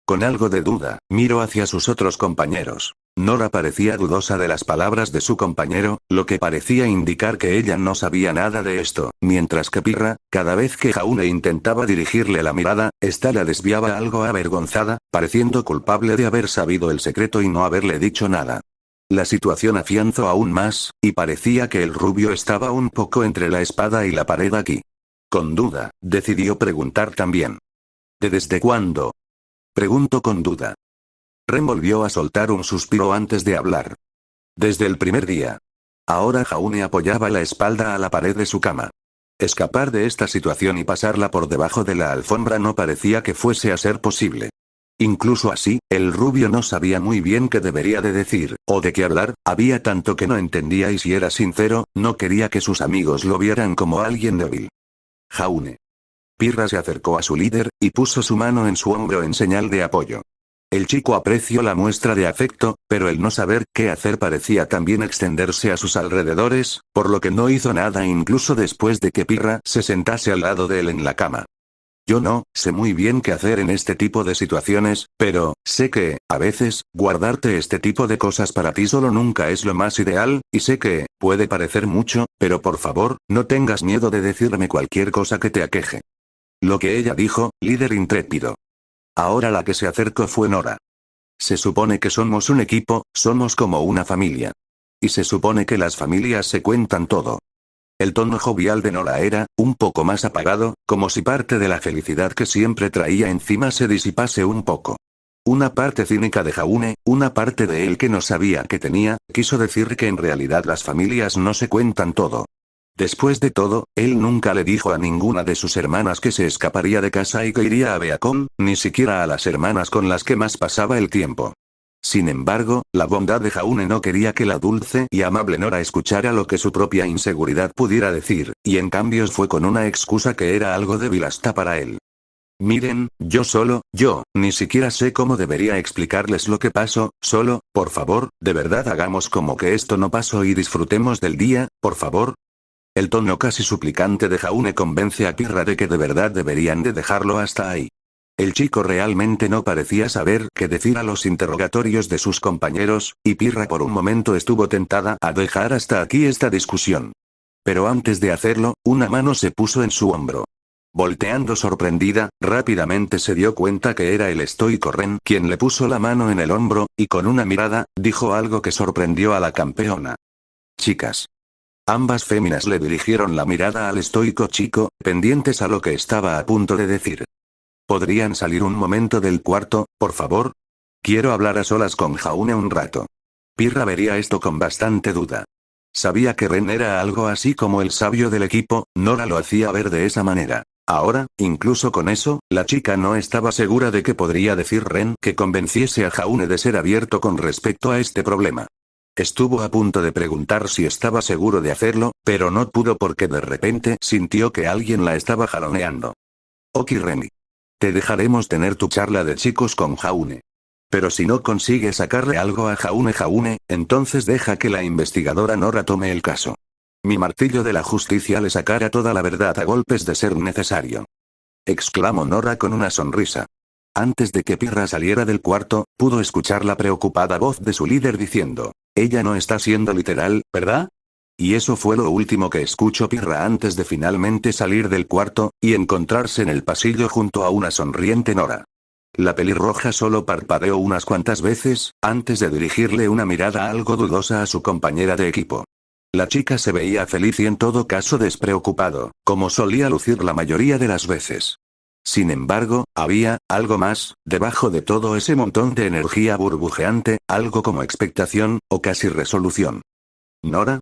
Con algo de duda, miró hacia sus otros compañeros. Nora parecía dudosa de las palabras de su compañero, lo que parecía indicar que ella no sabía nada de esto, mientras que Pirra, cada vez que Jaune intentaba dirigirle la mirada, ésta la desviaba algo avergonzada, pareciendo culpable de haber sabido el secreto y no haberle dicho nada. La situación afianzó aún más, y parecía que el rubio estaba un poco entre la espada y la pared aquí. Con duda, decidió preguntar también. ¿Desde cuándo? Preguntó con duda. Ren volvió a soltar un suspiro antes de hablar. Desde el primer día. Ahora Jaune apoyaba la espalda a la pared de su cama. Escapar de esta situación y pasarla por debajo de la alfombra no parecía que fuese a ser posible. Incluso así, el rubio no sabía muy bien qué debería de decir, o de qué hablar, había tanto que no entendía y si era sincero, no quería que sus amigos lo vieran como alguien débil. Jaune. Pirra se acercó a su líder, y puso su mano en su hombro en señal de apoyo. El chico apreció la muestra de afecto, pero el no saber qué hacer parecía también extenderse a sus alrededores, por lo que no hizo nada incluso después de que Pirra se sentase al lado de él en la cama. Yo no sé muy bien qué hacer en este tipo de situaciones, pero sé que, a veces, guardarte este tipo de cosas para ti solo nunca es lo más ideal, y sé que, puede parecer mucho, pero por favor, no tengas miedo de decirme cualquier cosa que te aqueje. Lo que ella dijo, líder intrépido. Ahora la que se acercó fue Nora. Se supone que somos un equipo, somos como una familia. Y se supone que las familias se cuentan todo. El tono jovial de Nora era, un poco más apagado, como si parte de la felicidad que siempre traía encima se disipase un poco. Una parte cínica de Jaune, una parte de él que no sabía que tenía, quiso decir que en realidad las familias no se cuentan todo. Después de todo, él nunca le dijo a ninguna de sus hermanas que se escaparía de casa y que iría a Beacon, ni siquiera a las hermanas con las que más pasaba el tiempo. Sin embargo, la bondad de Jaune no quería que la dulce y amable Nora escuchara lo que su propia inseguridad pudiera decir, y en cambio fue con una excusa que era algo débil hasta para él. Miren, yo, ni siquiera sé cómo debería explicarles lo que pasó, solo, por favor, de verdad hagamos como que esto no pasó y disfrutemos del día, por favor. El tono casi suplicante de Jaune convence a Pirra de que de verdad deberían de dejarlo hasta ahí. El chico realmente no parecía saber qué decir a los interrogatorios de sus compañeros, y Pirra por un momento estuvo tentada a dejar hasta aquí esta discusión. Pero antes de hacerlo, una mano se puso en su hombro. Volteando sorprendida, rápidamente se dio cuenta que era el estoico Ren quien le puso la mano en el hombro, y con una mirada, dijo algo que sorprendió a la campeona. Chicas. Ambas féminas le dirigieron la mirada al estoico chico, pendientes a lo que estaba a punto de decir. ¿Podrían salir un momento del cuarto, por favor? Quiero hablar a solas con Jaune un rato. Pirra vería esto con bastante duda. Sabía que Ren era algo así como el sabio del equipo, Nora lo hacía ver de esa manera. Ahora, incluso con eso, la chica no estaba segura de que podría decir Ren que convenciese a Jaune de ser abierto con respecto a este problema. Estuvo a punto de preguntar si estaba seguro de hacerlo, pero no pudo porque de repente sintió que alguien la estaba jaloneando. Ok Reni. Te dejaremos tener tu charla de chicos con Jaune. Pero si no consigues sacarle algo a Jaune, entonces deja que la investigadora Nora tome el caso. Mi martillo de la justicia le sacará toda la verdad a golpes de ser necesario. Exclamó Nora con una sonrisa. Antes de que Pirra saliera del cuarto, pudo escuchar la preocupada voz de su líder diciendo, ella no está siendo literal, ¿verdad? Y eso fue lo último que escuchó Pirra antes de finalmente salir del cuarto, y encontrarse en el pasillo junto a una sonriente Nora. La pelirroja solo parpadeó unas cuantas veces, antes de dirigirle una mirada algo dudosa a su compañera de equipo. La chica se veía feliz y en todo caso despreocupado, como solía lucir la mayoría de las veces. Sin embargo, había algo más, debajo de todo ese montón de energía burbujeante, algo como expectación, o casi resolución. ¿Nora?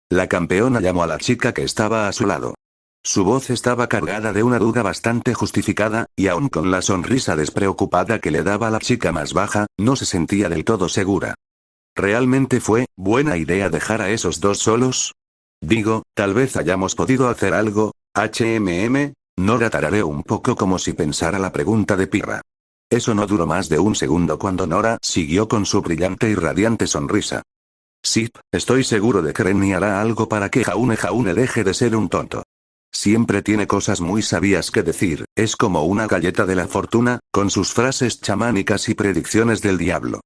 La campeona llamó a la chica que estaba a su lado. Su voz estaba cargada de una duda bastante justificada, y aun con la sonrisa despreocupada que le daba la chica más baja, no se sentía del todo segura. ¿Realmente fue buena idea dejar a esos dos solos? Digo, tal vez hayamos podido hacer algo, Nora tarareó un poco como si pensara la pregunta de Pirra. Eso no duró más de un segundo cuando Nora siguió con su brillante y radiante sonrisa. Sí, estoy seguro de que Renny hará algo para que Jaune deje de ser un tonto. Siempre tiene cosas muy sabias que decir, es como una galleta de la fortuna, con sus frases chamánicas y predicciones del diablo.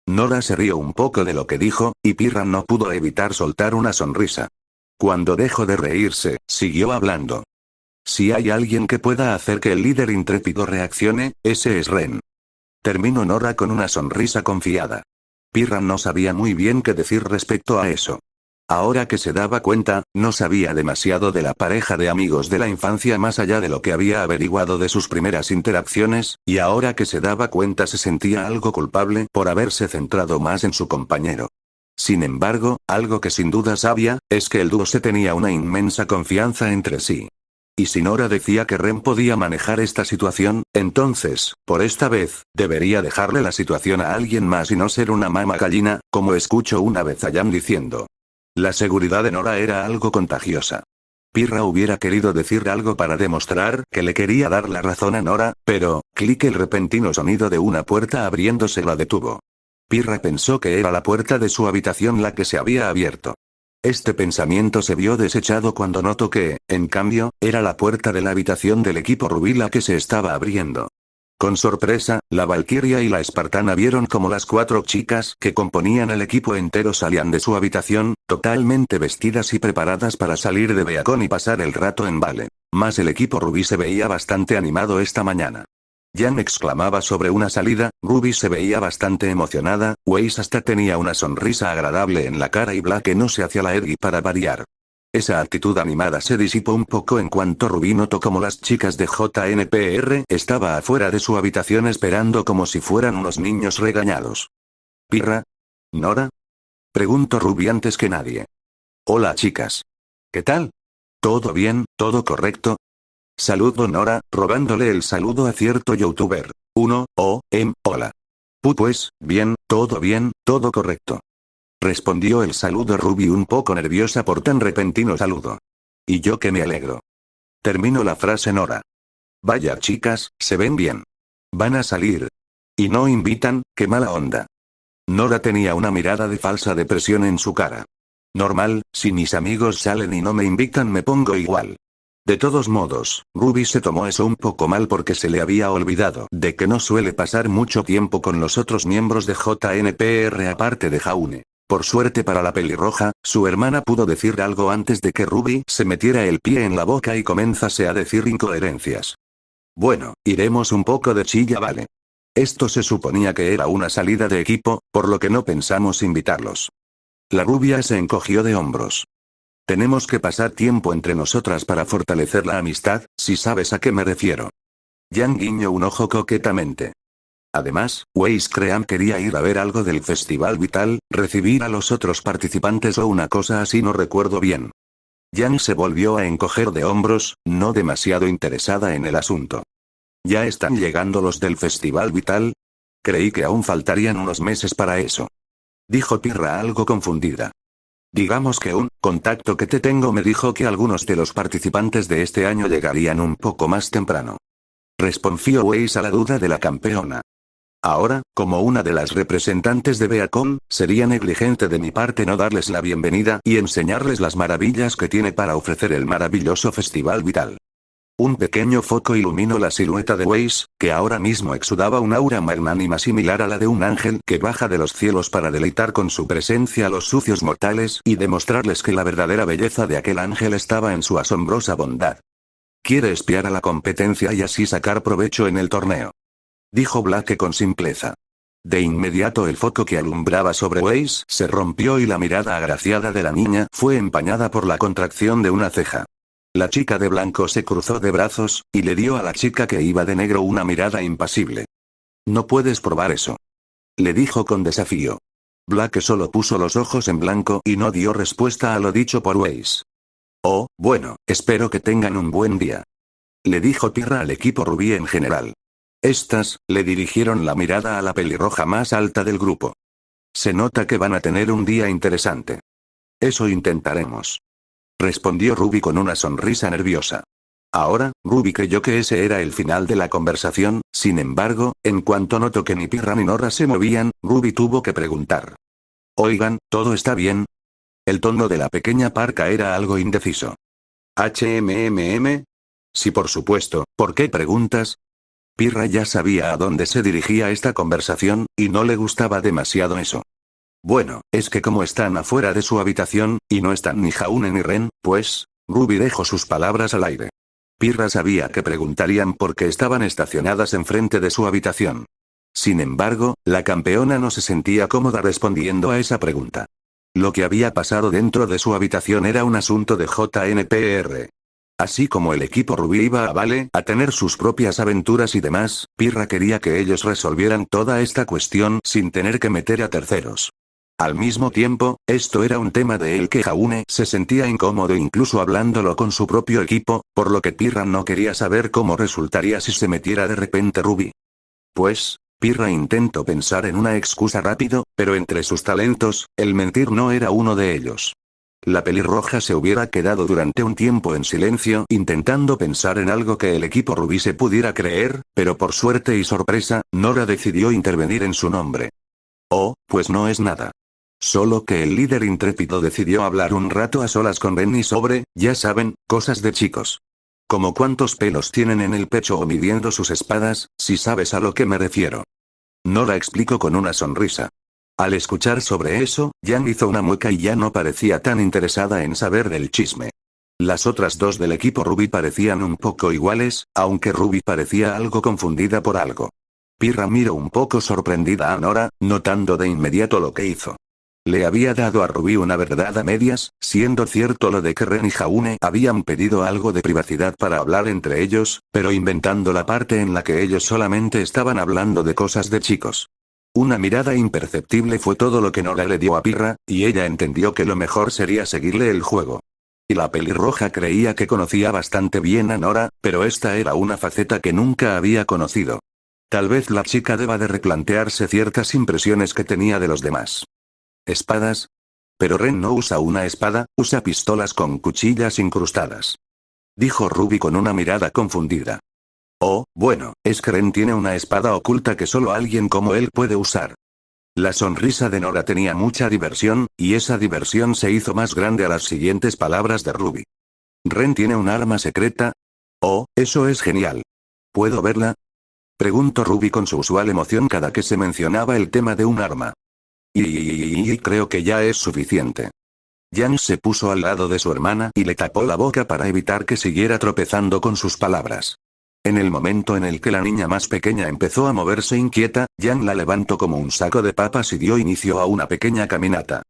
Nora se rió un poco de lo que dijo, y Pirra no pudo evitar soltar una sonrisa. Cuando dejó de reírse, siguió hablando. Si hay alguien que pueda hacer que el líder intrépido reaccione, ese es Ren. Terminó Nora con una sonrisa confiada. Pirra no sabía muy bien qué decir respecto a eso. Ahora que se daba cuenta, no sabía demasiado de la pareja de amigos de la infancia más allá de lo que había averiguado de sus primeras interacciones, y ahora que se daba cuenta se sentía algo culpable por haberse centrado más en su compañero. Sin embargo, algo que sin duda sabía, es que el dúo se tenía una inmensa confianza entre sí. Y si Nora decía que Ren podía manejar esta situación, entonces, por esta vez, debería dejarle la situación a alguien más y no ser una mama gallina, como escucho una vez a Jan diciendo. La seguridad de Nora era algo contagiosa. Pirra hubiera querido decir algo para demostrar que le quería dar la razón a Nora, pero, clic, el repentino sonido de una puerta abriéndose la detuvo. Pirra pensó que era la puerta de su habitación la que se había abierto. Este pensamiento se vio desechado cuando notó que, en cambio, era la puerta de la habitación del equipo rubí la que se estaba abriendo. Con sorpresa, la valquiria y la espartana vieron como las 4 chicas que componían el equipo entero salían de su habitación, totalmente vestidas y preparadas para salir de Beacon y pasar el rato en Vale. Mas el equipo rubí se veía bastante animado esta mañana. Jan exclamaba sobre una salida, Ruby se veía bastante emocionada, Weiss hasta tenía una sonrisa agradable en la cara y Black no se hacía la Edgy para variar. Esa actitud animada se disipó un poco en cuanto Ruby notó como las chicas de JNPR estaba afuera de su habitación esperando como si fueran unos niños regañados. ¿Pirra? ¿Nora? Preguntó Ruby antes que nadie. Hola chicas. ¿Qué tal? ¿Todo bien? ¿Todo correcto? Saludó Nora, robándole el saludo a cierto youtuber. Hola. Pues, bien, todo correcto. Respondió el saludo Ruby un poco nerviosa por tan repentino saludo. Y yo que me alegro. Terminó la frase Nora. Vaya chicas, se ven bien. Van a salir. Y no invitan, qué mala onda. Nora tenía una mirada de falsa depresión en su cara. Normal, si mis amigos salen y no me invitan me pongo igual. De todos modos, Ruby se tomó eso un poco mal porque se le había olvidado de que no suele pasar mucho tiempo con los otros miembros de JNPR aparte de Jaune. Por suerte para la pelirroja, su hermana pudo decir algo antes de que Ruby se metiera el pie en la boca y comenzase a decir incoherencias. Bueno, iremos un poco de chilla, vale. Esto se suponía que era una salida de equipo, por lo que no pensamos invitarlos. La rubia se encogió de hombros. Tenemos que pasar tiempo entre nosotras para fortalecer la amistad, si sabes a qué me refiero. Jan guiñó un ojo coquetamente. Además, Weiss Cream quería ir a ver algo del Festival Vital, recibir a los otros participantes o una cosa así, no recuerdo bien. Jan se volvió a encoger de hombros, no demasiado interesada en el asunto. ¿Ya están llegando los del Festival Vital? Creí que aún faltarían unos meses para eso. Dijo Pirra algo confundida. Digamos que un contacto que te tengo me dijo que algunos de los participantes de este año llegarían un poco más temprano. Respondió Weiss a la duda de la campeona. Ahora, como una de las representantes de Beacon, sería negligente de mi parte no darles la bienvenida y enseñarles las maravillas que tiene para ofrecer el maravilloso Festival Vital. Un pequeño foco iluminó la silueta de Weiss, que ahora mismo exudaba un aura magnánima similar a la de un ángel que baja de los cielos para deleitar con su presencia a los sucios mortales y demostrarles que la verdadera belleza de aquel ángel estaba en su asombrosa bondad. Quiere espiar a la competencia y así sacar provecho en el torneo. Dijo Black con simpleza. De inmediato el foco que alumbraba sobre Weiss se rompió y la mirada agraciada de la niña fue empañada por la contracción de una ceja. La chica de blanco se cruzó de brazos, y le dio a la chica que iba de negro una mirada impasible. No puedes probar eso. Le dijo con desafío. Black solo puso los ojos en blanco y no dio respuesta a lo dicho por Weiss. Oh, bueno, espero que tengan un buen día. Le dijo Pirra al equipo rubí en general. Estas, le dirigieron la mirada a la pelirroja más alta del grupo. Se nota que van a tener un día interesante. Eso intentaremos. Respondió Ruby con una sonrisa nerviosa. Ahora, Ruby creyó que ese era el final de la conversación, sin embargo, en cuanto notó que ni Pirra ni Nora se movían, Ruby tuvo que preguntar. Oigan, ¿todo está bien? El tono de la pequeña parca era algo indeciso. ¿HMMM? Sí, por supuesto, ¿por qué preguntas? Pirra ya sabía a dónde se dirigía esta conversación, y no le gustaba demasiado eso. Bueno, es que como están afuera de su habitación, y no están ni Jaune ni Ren, pues, Ruby dejó sus palabras al aire. Pirra sabía que preguntarían por qué estaban estacionadas enfrente de su habitación. Sin embargo, la campeona no se sentía cómoda respondiendo a esa pregunta. Lo que había pasado dentro de su habitación era un asunto de JNPR. Así como el equipo Rubí iba a Vale a tener sus propias aventuras y demás, Pirra quería que ellos resolvieran toda esta cuestión sin tener que meter a terceros. Al mismo tiempo, esto era un tema de el que Jaune se sentía incómodo incluso hablándolo con su propio equipo, por lo que Pirra no quería saber cómo resultaría si se metiera de repente Ruby. Pues, Pirra intentó pensar en una excusa rápido, pero entre sus talentos, el mentir no era uno de ellos. La pelirroja se hubiera quedado durante un tiempo en silencio intentando pensar en algo que el equipo Rubí se pudiera creer, pero por suerte y sorpresa, Nora decidió intervenir en su nombre. Oh, pues no es nada. Solo que el líder intrépido decidió hablar un rato a solas con Benny sobre, ya saben, cosas de chicos. Como cuántos pelos tienen en el pecho o midiendo sus espadas, si sabes a lo que me refiero. Nora explicó con una sonrisa. Al escuchar sobre eso, Jan hizo una mueca y ya no parecía tan interesada en saber del chisme. Las otras dos del equipo Ruby parecían un poco iguales, aunque Ruby parecía algo confundida por algo. Pirra miró un poco sorprendida a Nora, notando de inmediato lo que hizo. Le había dado a Ruby una verdad a medias, siendo cierto lo de que Ren y Jaune habían pedido algo de privacidad para hablar entre ellos, pero inventando la parte en la que ellos solamente estaban hablando de cosas de chicos. Una mirada imperceptible fue todo lo que Nora le dio a Pirra, y ella entendió que lo mejor sería seguirle el juego. Y la pelirroja creía que conocía bastante bien a Nora, pero esta era una faceta que nunca había conocido. Tal vez la chica deba de replantearse ciertas impresiones que tenía de los demás. ¿Espadas? Pero Ren no usa una espada, usa pistolas con cuchillas incrustadas. Dijo Ruby con una mirada confundida. Oh, bueno, es que Ren tiene una espada oculta que solo alguien como él puede usar. La sonrisa de Nora tenía mucha diversión, y esa diversión se hizo más grande a las siguientes palabras de Ruby. ¿Ren tiene un arma secreta? Oh, eso es genial. ¿Puedo verla? Preguntó Ruby con su usual emoción cada que se mencionaba el tema de un arma. Y creo que ya es suficiente. Jan se puso al lado de su hermana y le tapó la boca para evitar que siguiera tropezando con sus palabras. En el momento en el que la niña más pequeña empezó a moverse inquieta, Jan la levantó como un saco de papas y dio inicio a una pequeña caminata.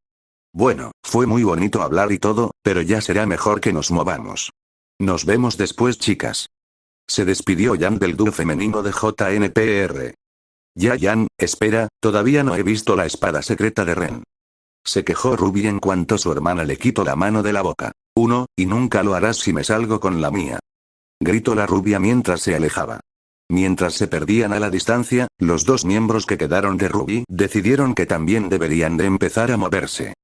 Bueno, fue muy bonito hablar y todo, pero ya será mejor que nos movamos. Nos vemos después, chicas. Se despidió Jan del dúo femenino de JNPR. Ya Jan, espera, todavía no he visto la espada secreta de Ren. Se quejó Ruby en cuanto su hermana le quitó la mano de la boca. Y nunca lo harás si me salgo con la mía. Gritó la rubia mientras se alejaba. Mientras se perdían a la distancia, los dos miembros que quedaron de Ruby decidieron que también deberían de empezar a moverse.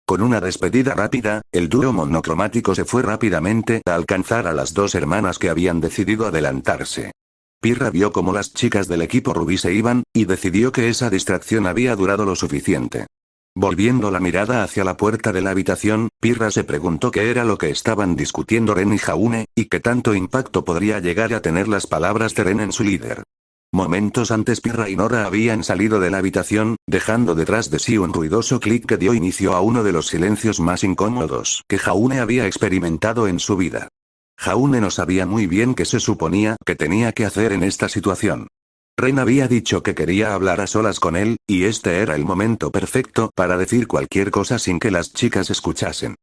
Con una despedida rápida, el dúo monocromático se fue rápidamente a alcanzar a las dos hermanas que habían decidido adelantarse. Pirra vio cómo las chicas del equipo Ruby se iban, y decidió que esa distracción había durado lo suficiente. Volviendo la mirada hacia la puerta de la habitación, Pirra se preguntó qué era lo que estaban discutiendo Ren y Jaune, y qué tanto impacto podría llegar a tener las palabras de Ren en su líder. Momentos antes Pirra y Nora habían salido de la habitación, dejando detrás de sí un ruidoso clic que dio inicio a uno de los silencios más incómodos que Jaune había experimentado en su vida. Jaune no sabía muy bien qué se suponía que tenía que hacer en esta situación. Ren había dicho que quería hablar a solas con él, y este era el momento perfecto para decir cualquier cosa sin que las chicas escuchasen.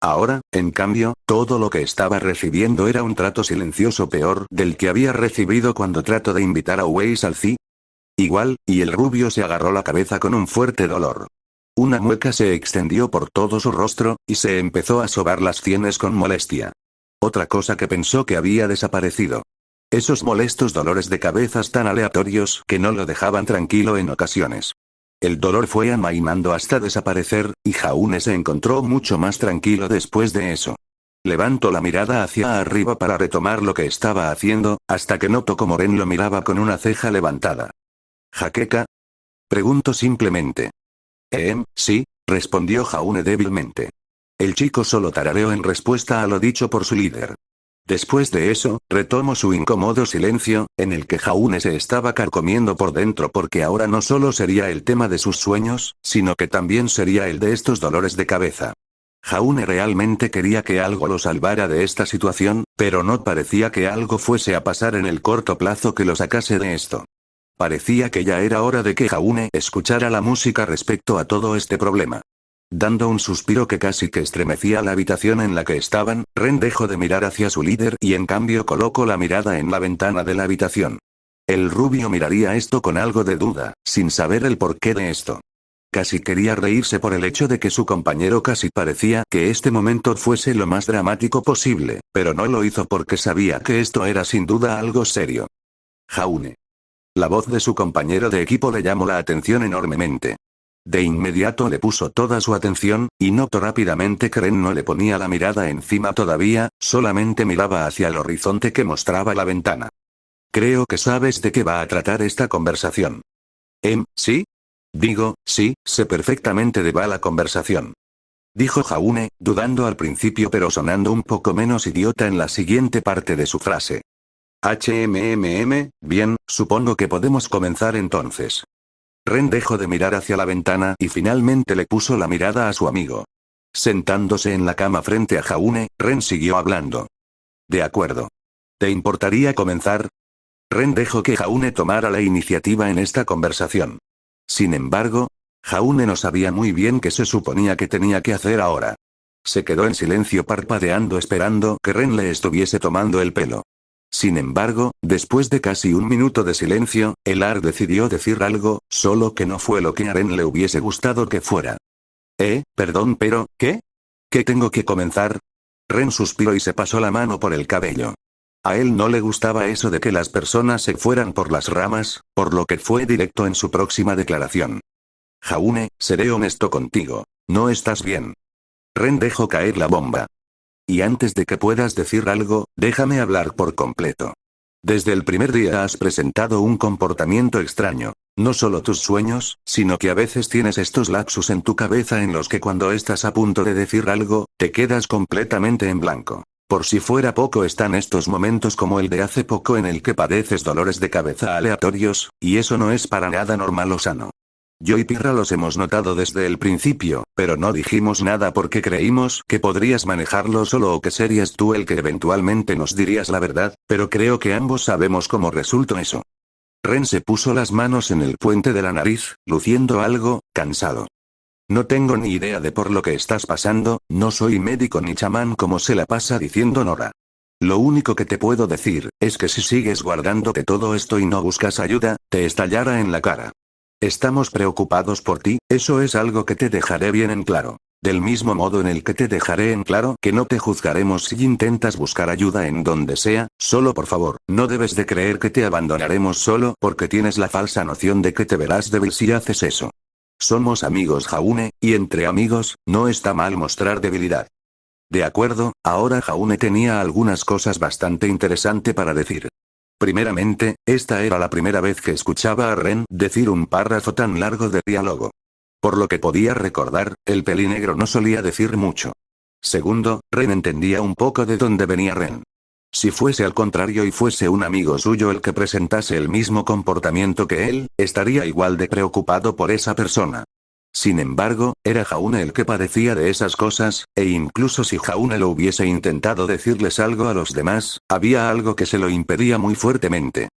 Ahora, en cambio, todo lo que estaba recibiendo era un trato silencioso peor del que había recibido cuando trató de invitar a Weiss al CI. Igual, y el rubio se agarró la cabeza con un fuerte dolor. Una mueca se extendió por todo su rostro, y se empezó a sobar las sienes con molestia. Otra cosa que pensó que había desaparecido. Esos molestos dolores de cabezas tan aleatorios que no lo dejaban tranquilo en ocasiones. El dolor fue amainando hasta desaparecer, y Jaune se encontró mucho más tranquilo después de eso. Levantó la mirada hacia arriba para retomar lo que estaba haciendo, hasta que notó como Ren lo miraba con una ceja levantada. ¿Jaqueca? Preguntó simplemente. Sí, respondió Jaune débilmente. El chico solo tarareó en respuesta a lo dicho por su líder. Después de eso, retomó su incómodo silencio, en el que Jaune se estaba carcomiendo por dentro porque ahora no solo sería el tema de sus sueños, sino que también sería el de estos dolores de cabeza. Jaune realmente quería que algo lo salvara de esta situación, pero no parecía que algo fuese a pasar en el corto plazo que lo sacase de esto. Parecía que ya era hora de que Jaune escuchara la música respecto a todo este problema. Dando un suspiro que casi que estremecía la habitación en la que estaban, Ren dejó de mirar hacia su líder y en cambio colocó la mirada en la ventana de la habitación. El rubio miraría esto con algo de duda, sin saber el porqué de esto. Casi quería reírse por el hecho de que su compañero casi parecía que este momento fuese lo más dramático posible, pero no lo hizo porque sabía que esto era sin duda algo serio. Jaune. La voz de su compañero de equipo le llamó la atención enormemente. De inmediato le puso toda su atención, y notó rápidamente que Ren no le ponía la mirada encima todavía, solamente miraba hacia el horizonte que mostraba la ventana. Creo que sabes de qué va a tratar esta conversación. ¿Sí? Digo, sí, sé perfectamente de va la conversación. Dijo Jaune, dudando al principio pero sonando un poco menos idiota en la siguiente parte de su frase. Bien, supongo que podemos comenzar entonces. Ren dejó de mirar hacia la ventana y finalmente le puso la mirada a su amigo. Sentándose en la cama frente a Jaune, Ren siguió hablando. De acuerdo. ¿Te importaría comenzar? Ren dejó que Jaune tomara la iniciativa en esta conversación. Sin embargo, Jaune no sabía muy bien qué se suponía que tenía que hacer ahora. Se quedó en silencio parpadeando esperando que Ren le estuviese tomando el pelo. Sin embargo, después de casi un minuto de silencio, Elar decidió decir algo, solo que no fue lo que a Ren le hubiese gustado que fuera. Perdón, pero, ¿qué? ¿Qué tengo que comenzar? Ren suspiró y se pasó la mano por el cabello. A él no le gustaba eso de que las personas se fueran por las ramas, por lo que fue directo en su próxima declaración. Jaune, seré honesto contigo. No estás bien. Ren dejó caer la bomba. Y antes de que puedas decir algo, déjame hablar por completo. Desde el primer día has presentado un comportamiento extraño. No solo tus sueños, sino que a veces tienes estos lapsus en tu cabeza en los que cuando estás a punto de decir algo, te quedas completamente en blanco. Por si fuera poco están estos momentos como el de hace poco en el que padeces dolores de cabeza aleatorios, y eso no es para nada normal o sano. Yo y Pirra los hemos notado desde el principio, pero no dijimos nada porque creímos que podrías manejarlo solo o que serías tú el que eventualmente nos dirías la verdad, pero creo que ambos sabemos cómo resultó eso. Ren se puso las manos en el puente de la nariz, luciendo algo cansado. No tengo ni idea de por lo que estás pasando, no soy médico ni chamán como se la pasa diciendo Nora. Lo único que te puedo decir, es que si sigues guardándote todo esto y no buscas ayuda, te estallará en la cara. Estamos preocupados por ti, eso es algo que te dejaré bien en claro. Del mismo modo en el que te dejaré en claro que no te juzgaremos si intentas buscar ayuda en donde sea, solo por favor, no debes de creer que te abandonaremos solo porque tienes la falsa noción de que te verás débil si haces eso. Somos amigos Jaune, y entre amigos, no está mal mostrar debilidad. De acuerdo, ahora Jaune tenía algunas cosas bastante interesantes para decir. Primeramente, esta era la primera vez que escuchaba a Ren decir un párrafo tan largo de diálogo. Por lo que podía recordar, el pelinegro no solía decir mucho. Segundo, Ren entendía un poco de dónde venía Ren. Si fuese al contrario y fuese un amigo suyo el que presentase el mismo comportamiento que él, estaría igual de preocupado por esa persona. Sin embargo, era Jaune el que padecía de esas cosas, e incluso si Jaune lo hubiese intentado decirles algo a los demás, había algo que se lo impedía muy fuertemente.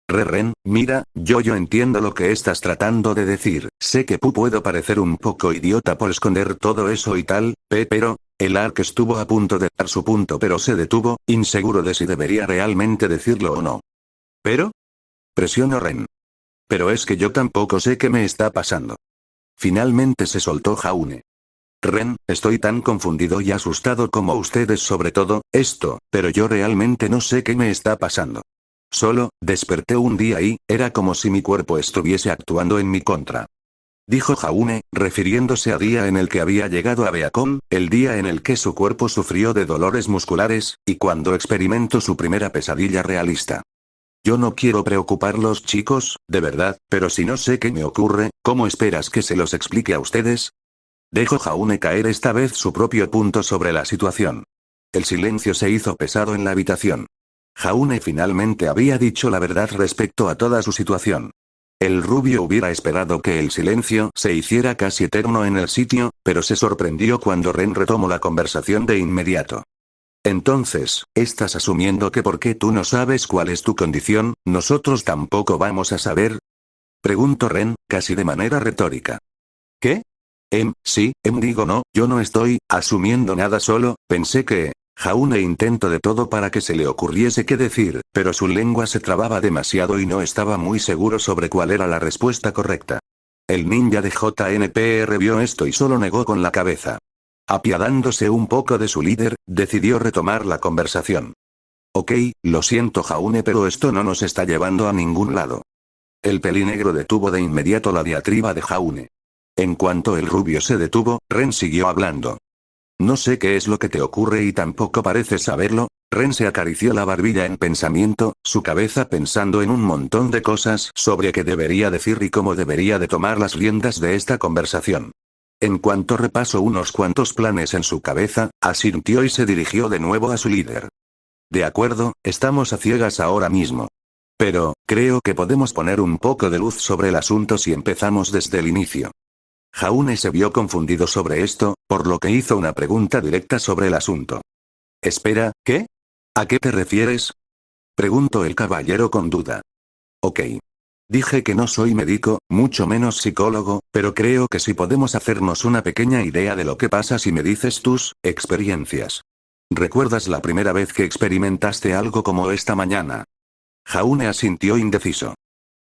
Ren, mira, yo entiendo lo que estás tratando de decir, sé que puedo parecer un poco idiota por esconder todo eso y tal, pero, el Ark estuvo a punto de dar su punto pero se detuvo, inseguro de si debería realmente decirlo o no. ¿Pero? Presionó Ren. Pero es que yo tampoco sé qué me está pasando. Finalmente se soltó Jaune. Ren, estoy tan confundido y asustado como ustedes sobre todo, esto, pero yo realmente no sé qué me está pasando. Solo, desperté un día y, era como si mi cuerpo estuviese actuando en mi contra. Dijo Jaune, refiriéndose al día en el que había llegado a Beacon, el día en el que su cuerpo sufrió de dolores musculares, y cuando experimentó su primera pesadilla realista. Yo no quiero preocuparlos chicos, de verdad, pero si no sé qué me ocurre, ¿cómo esperas que se los explique a ustedes? Dejó Jaune caer esta vez su propio punto sobre la situación. El silencio se hizo pesado en la habitación. Jaune finalmente había dicho la verdad respecto a toda su situación. El rubio hubiera esperado que el silencio se hiciera casi eterno en el sitio, pero se sorprendió cuando Ren retomó la conversación de inmediato. Entonces, ¿estás asumiendo que porque tú no sabes cuál es tu condición, nosotros tampoco vamos a saber? Preguntó Ren, casi de manera retórica. ¿Qué? Sí, digo no, yo no estoy asumiendo nada solo, pensé que... Jaune intentó de todo para que se le ocurriese qué decir, pero su lengua se trababa demasiado y no estaba muy seguro sobre cuál era la respuesta correcta. El ninja de JNPR vio esto y solo negó con la cabeza. Apiadándose un poco de su líder, decidió retomar la conversación. Ok, lo siento Jaune pero esto no nos está llevando a ningún lado. El pelinegro detuvo de inmediato la diatriba de Jaune. En cuanto el rubio se detuvo, Ren siguió hablando. No sé qué es lo que te ocurre y tampoco pareces saberlo. Ren se acarició la barbilla en pensamiento, su cabeza pensando en un montón de cosas sobre qué debería decir y cómo debería de tomar las riendas de esta conversación. En cuanto repasó unos cuantos planes en su cabeza, asintió y se dirigió de nuevo a su líder. De acuerdo, estamos a ciegas ahora mismo. Pero, creo que podemos poner un poco de luz sobre el asunto si empezamos desde el inicio. Jaune se vio confundido sobre esto, por lo que hizo una pregunta directa sobre el asunto. Espera, ¿qué? ¿A qué te refieres? Preguntó el caballero con duda. Ok. Dije que no soy médico, mucho menos psicólogo, pero creo que sí podemos hacernos una pequeña idea de lo que pasa si me dices tus experiencias. ¿Recuerdas la primera vez que experimentaste algo como esta mañana? Jaune asintió indeciso.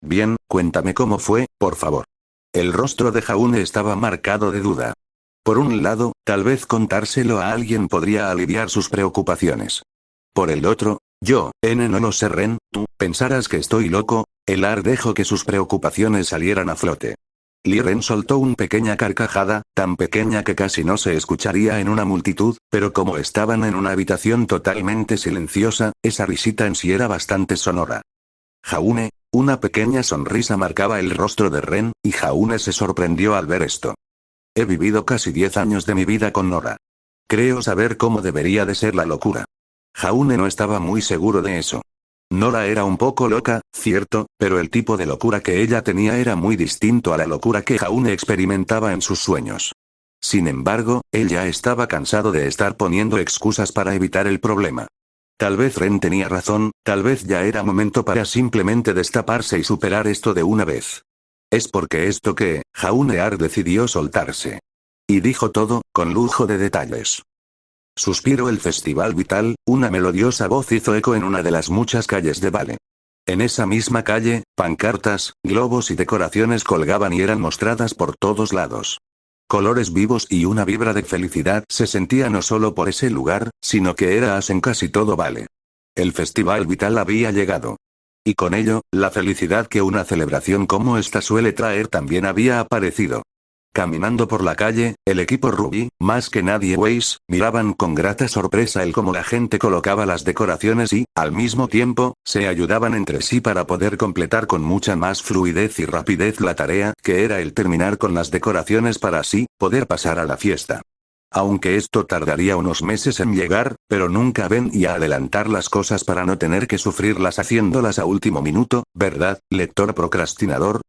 Bien, cuéntame cómo fue, por favor. El rostro de Jaune estaba marcado de duda. Por un lado, tal vez contárselo a alguien podría aliviar sus preocupaciones. Por el otro, yo, no lo sé Ren, tú, pensarás que estoy loco. El Ar dejó que sus preocupaciones salieran a flote. Ren soltó una pequeña carcajada, tan pequeña que casi no se escucharía en una multitud, pero como estaban en una habitación totalmente silenciosa, esa risita en sí era bastante sonora. Jaune, una pequeña sonrisa marcaba el rostro de Ren, y Jaune se sorprendió al ver esto. He vivido casi 10 años de mi vida con Nora. Creo saber cómo debería de ser la locura. Jaune no estaba muy seguro de eso. Nora era un poco loca, cierto, pero el tipo de locura que ella tenía era muy distinto a la locura que Jaune experimentaba en sus sueños. Sin embargo, él ya estaba cansado de estar poniendo excusas para evitar el problema. Tal vez Ren tenía razón, tal vez ya era momento para simplemente destaparse y superar esto de una vez. Es porque esto que, Jaunear decidió soltarse. Y dijo todo, con lujo de detalles. Suspiró el Festival Vital, una melodiosa voz hizo eco en una de las muchas calles de Vale. En esa misma calle, pancartas, globos y decoraciones colgaban y eran mostradas por todos lados. Colores vivos y una vibra de felicidad se sentía no solo por ese lugar, sino que era en casi todo Vale. El Festival Vital había llegado. Y con ello, la felicidad que una celebración como esta suele traer también había aparecido. Caminando por la calle, el equipo Ruby, más que nadie Waze, miraban con grata sorpresa el cómo la gente colocaba las decoraciones y, al mismo tiempo, se ayudaban entre sí para poder completar con mucha más fluidez y rapidez la tarea, que era el terminar con las decoraciones para así, poder pasar a la fiesta. Aunque esto tardaría unos meses en llegar, pero nunca ven y a adelantar las cosas para no tener que sufrirlas haciéndolas a último minuto, ¿verdad, lector procrastinador?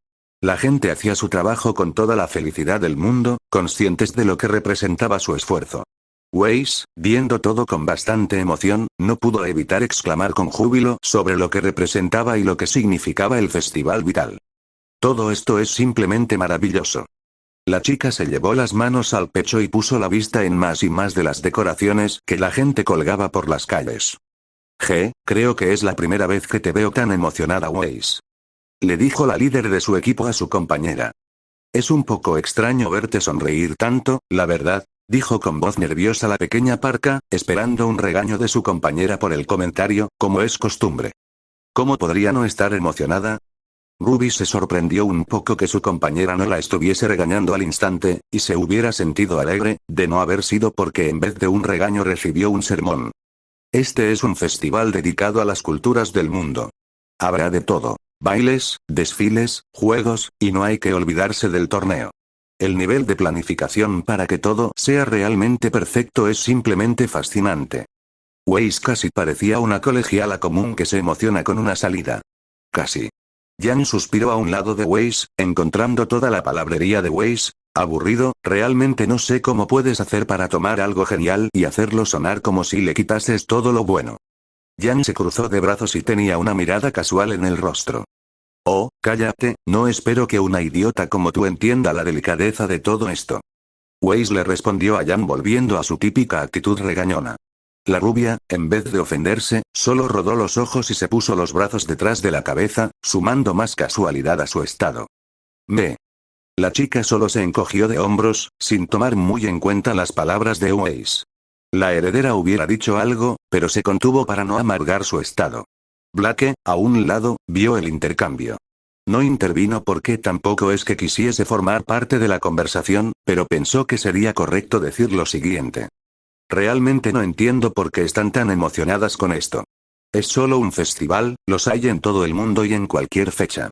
La gente hacía su trabajo con toda la felicidad del mundo, conscientes de lo que representaba su esfuerzo. Waze, viendo todo con bastante emoción, no pudo evitar exclamar con júbilo sobre lo que representaba y lo que significaba el Festival Vital. Todo esto es simplemente maravilloso. La chica se llevó las manos al pecho y puso la vista en más y más de las decoraciones que la gente colgaba por las calles. Creo que es la primera vez que te veo tan emocionada Waze. Le dijo la líder de su equipo a su compañera. Es un poco extraño verte sonreír tanto, la verdad, dijo con voz nerviosa la pequeña Parka, esperando un regaño de su compañera por el comentario, como es costumbre. ¿Cómo podría no estar emocionada? Ruby se sorprendió un poco que su compañera no la estuviese regañando al instante, y se hubiera sentido alegre, de no haber sido porque en vez de un regaño recibió un sermón. Este es un festival dedicado a las culturas del mundo. Habrá de todo. Bailes, desfiles, juegos, y no hay que olvidarse del torneo. El nivel de planificación para que todo sea realmente perfecto es simplemente fascinante. Waze casi parecía una colegiala común que se emociona con una salida. Casi. Jan suspiró a un lado de Waze, encontrando toda la palabrería de Waze aburrido, realmente no sé cómo puedes hacer para tomar algo genial y hacerlo sonar como si le quitases todo lo bueno. Jan se cruzó de brazos y tenía una mirada casual en el rostro. Oh, cállate, no espero que una idiota como tú entienda la delicadeza de todo esto. Waze le respondió a Jan volviendo a su típica actitud regañona. La rubia, en vez de ofenderse, solo rodó los ojos y se puso los brazos detrás de la cabeza, sumando más casualidad a su estado. La chica solo se encogió de hombros, sin tomar muy en cuenta las palabras de Waze. La heredera hubiera dicho algo, pero se contuvo para no amargar su estado. Blake, a un lado, vio el intercambio. No intervino porque tampoco es que quisiese formar parte de la conversación, pero pensó que sería correcto decir lo siguiente. Realmente no entiendo por qué están tan emocionadas con esto. Es solo un festival, los hay en todo el mundo y en cualquier fecha.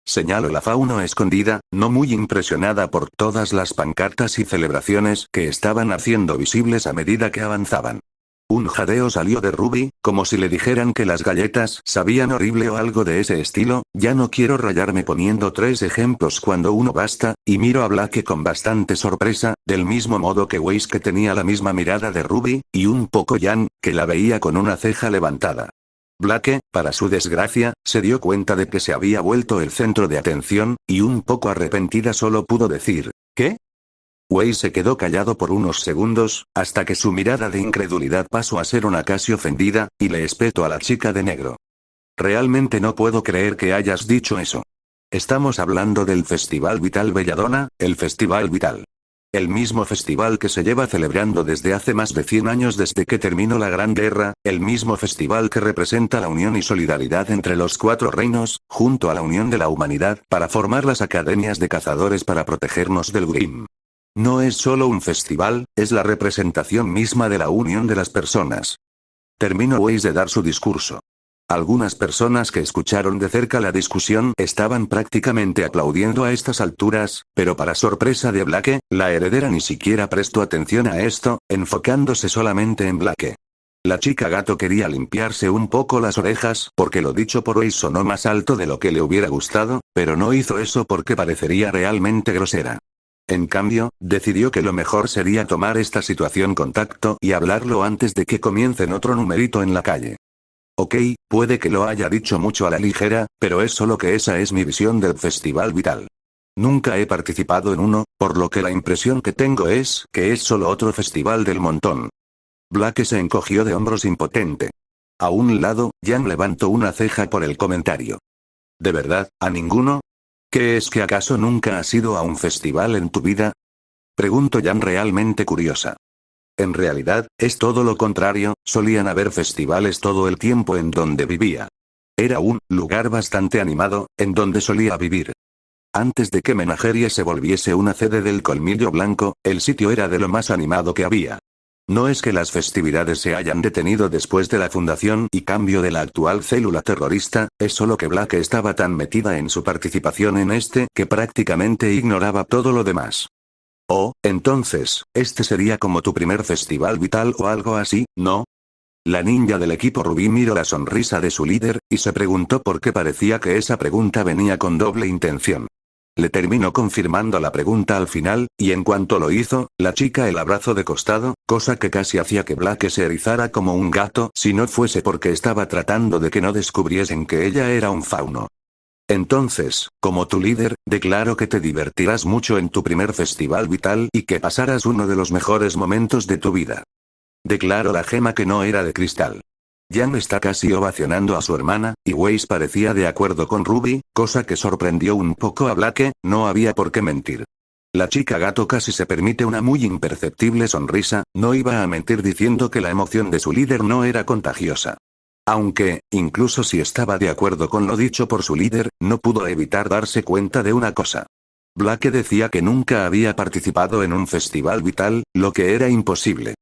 Señaló la Fauno escondida, no muy impresionada por todas las pancartas y celebraciones que estaban haciendo visibles a medida que avanzaban. Un jadeo salió de Ruby, como si le dijeran que las galletas sabían horrible o algo de ese estilo. Ya no quiero rayarme poniendo 3 ejemplos cuando uno basta, y miro a Blake con bastante sorpresa, del mismo modo que Weiss, que tenía la misma mirada de Ruby, y un poco Jan, que la veía con una ceja levantada. Blake, para su desgracia, se dio cuenta de que se había vuelto el centro de atención, y un poco arrepentida solo pudo decir, ¿qué? Weiss se quedó callado por unos segundos, hasta que su mirada de incredulidad pasó a ser una casi ofendida, y le espetó a la chica de negro. Realmente no puedo creer que hayas dicho eso. Estamos hablando del Festival Vital Belladonna, el Festival Vital. El mismo festival que se lleva celebrando desde hace más de 100 años desde que terminó la Gran Guerra, el mismo festival que representa la unión y solidaridad entre los 4 reinos, junto a la unión de la humanidad, para formar las academias de cazadores para protegernos del Grimm. No es solo un festival, es la representación misma de la unión de las personas. Terminó Weiss de dar su discurso. Algunas personas que escucharon de cerca la discusión estaban prácticamente aplaudiendo a estas alturas, pero para sorpresa de Blake, la heredera ni siquiera prestó atención a esto, enfocándose solamente en Blake. La chica gato quería limpiarse un poco las orejas porque lo dicho por Weiss sonó más alto de lo que le hubiera gustado, pero no hizo eso porque parecería realmente grosera. En cambio, decidió que lo mejor sería tomar esta situación con tacto y hablarlo antes de que comiencen otro numerito en la calle. Ok, puede que lo haya dicho mucho a la ligera, pero es solo que esa es mi visión del Festival Vital. Nunca he participado en uno, por lo que la impresión que tengo es que es solo otro festival del montón. Blake se encogió de hombros impotente. A un lado, Jan levantó una ceja por el comentario. ¿De verdad, a ninguno? ¿Qué es que acaso nunca has ido a un festival en tu vida? Preguntó Jan realmente curiosa. En realidad, es todo lo contrario, solían haber festivales todo el tiempo en donde vivía. Era un lugar bastante animado, en donde solía vivir. Antes de que Menagerie se volviese una sede del Colmillo Blanco, el sitio era de lo más animado que había. No es que las festividades se hayan detenido después de la fundación y cambio de la actual célula terrorista, es solo que Blake estaba tan metida en su participación en este que prácticamente ignoraba todo lo demás. Oh, entonces, este sería como tu primer festival vital o algo así, ¿no? La ninja del equipo Rubí miró la sonrisa de su líder, y se preguntó por qué parecía que esa pregunta venía con doble intención. Le terminó confirmando la pregunta al final, y en cuanto lo hizo, la chica el abrazo de costado, cosa que casi hacía que Blake se erizara como un gato si no fuese porque estaba tratando de que no descubriesen que ella era un fauno. Entonces, como tu líder, declaro que te divertirás mucho en tu primer festival vital y que pasarás uno de los mejores momentos de tu vida. Declaró la gema que no era de cristal. Jan está casi ovacionando a su hermana, y Weiss parecía de acuerdo con Ruby, cosa que sorprendió un poco a Blake, no había por qué mentir. La chica gato casi se permite una muy imperceptible sonrisa, no iba a mentir diciendo que la emoción de su líder no era contagiosa. Aunque, incluso si estaba de acuerdo con lo dicho por su líder, no pudo evitar darse cuenta de una cosa. Blake decía que nunca había participado en un festival vital, lo que era imposible.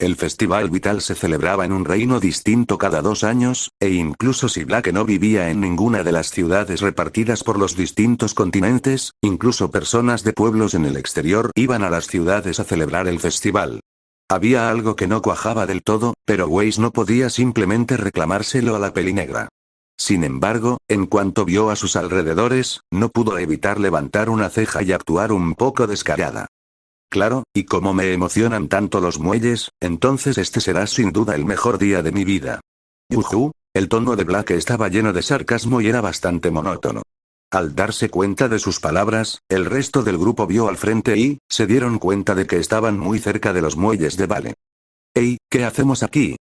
El Festival Vital se celebraba en un reino distinto cada 2 años, e incluso si Blake no vivía en ninguna de las ciudades repartidas por los distintos continentes, incluso personas de pueblos en el exterior iban a las ciudades a celebrar el festival. Había algo que no cuajaba del todo, pero Weiss no podía simplemente reclamárselo a la pelinegra. Sin embargo, en cuanto vio a sus alrededores, no pudo evitar levantar una ceja y actuar un poco descarada. Claro, y como me emocionan tanto los muelles, entonces este será sin duda el mejor día de mi vida. Yujú, el tono de Blake estaba lleno de sarcasmo y era bastante monótono. Al darse cuenta de sus palabras, el resto del grupo vio al frente y se dieron cuenta de que estaban muy cerca de los muelles de Vale. «Hey, ¿qué hacemos aquí?»,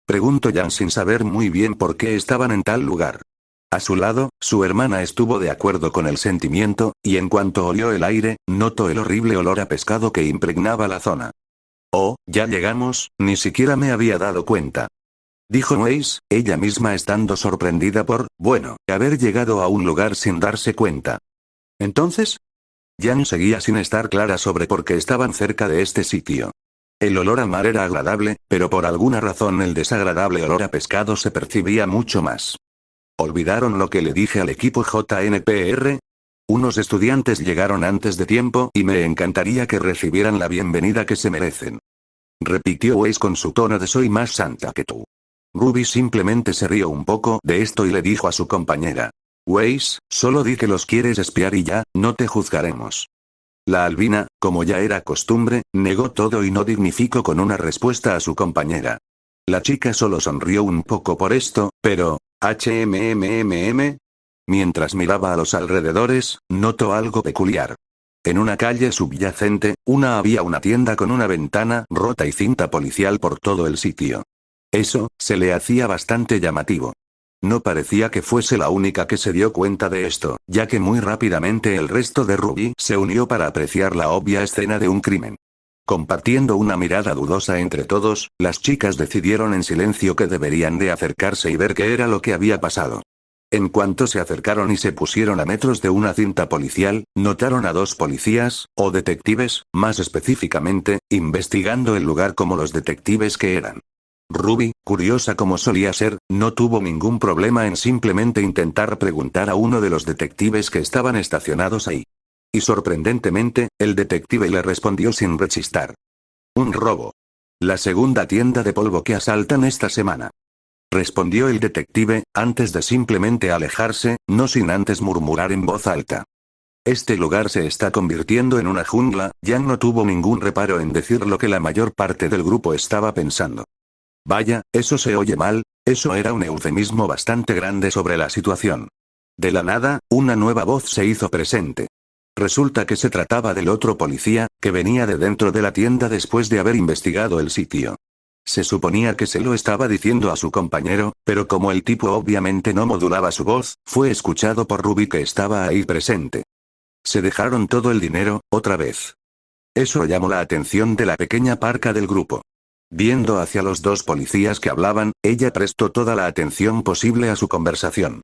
preguntó Jan sin saber muy bien por qué estaban en tal lugar. A su lado, su hermana estuvo de acuerdo con el sentimiento, y en cuanto olió el aire, notó el horrible olor a pescado que impregnaba la zona. «Oh, ya llegamos, ni siquiera me había dado cuenta», dijo Weiss, ella misma estando sorprendida por, bueno, haber llegado a un lugar sin darse cuenta. ¿Entonces? Jan seguía sin estar clara sobre por qué estaban cerca de este sitio. El olor a mar era agradable, pero por alguna razón el desagradable olor a pescado se percibía mucho más. ¿Olvidaron lo que le dije al equipo JNPR? Unos estudiantes llegaron antes de tiempo y me encantaría que recibieran la bienvenida que se merecen. repitió Weiss con su tono de soy más santa que tú. Ruby simplemente se rió un poco de esto y le dijo a su compañera. Weiss, solo di que los quieres espiar y ya, no te juzgaremos. La albina, como ya era costumbre, negó todo y no dignificó con una respuesta a su compañera. La chica solo sonrió un poco por esto, pero, mientras miraba a los alrededores, notó algo peculiar. En una calle subyacente, había una tienda con una ventana rota y cinta policial por todo el sitio. Eso, se le hacía bastante llamativo. No parecía que fuese la única que se dio cuenta de esto, ya que muy rápidamente el resto de Ruby se unió para apreciar la obvia escena de un crimen. Compartiendo una mirada dudosa entre todos, las chicas decidieron en silencio que deberían de acercarse y ver qué era lo que había pasado. En cuanto se acercaron y se pusieron a metros de una cinta policial, notaron a dos policías, o detectives, más específicamente, investigando el lugar como los detectives que eran. Ruby, curiosa como solía ser, no tuvo ningún problema en simplemente intentar preguntar a uno de los detectives que estaban estacionados ahí. Y sorprendentemente, el detective le respondió sin rechistar. Un robo. La segunda tienda de polvo que asaltan esta semana. Respondió el detective, antes de simplemente alejarse, no sin antes murmurar en voz alta. Este lugar se está convirtiendo en una jungla. Yang no tuvo ningún reparo en decir lo que la mayor parte del grupo estaba pensando. Vaya, eso se oye mal, eso era un eufemismo bastante grande sobre la situación. De la nada, una nueva voz se hizo presente. Resulta que se trataba del otro policía, que venía de dentro de la tienda después de haber investigado el sitio. Se suponía que se lo estaba diciendo a su compañero, pero como el tipo obviamente no modulaba su voz, fue escuchado por Ruby que estaba ahí presente. Se dejaron todo el dinero, otra vez. Eso llamó la atención de la pequeña parca del grupo. Viendo hacia los dos policías que hablaban, ella prestó toda la atención posible a su conversación.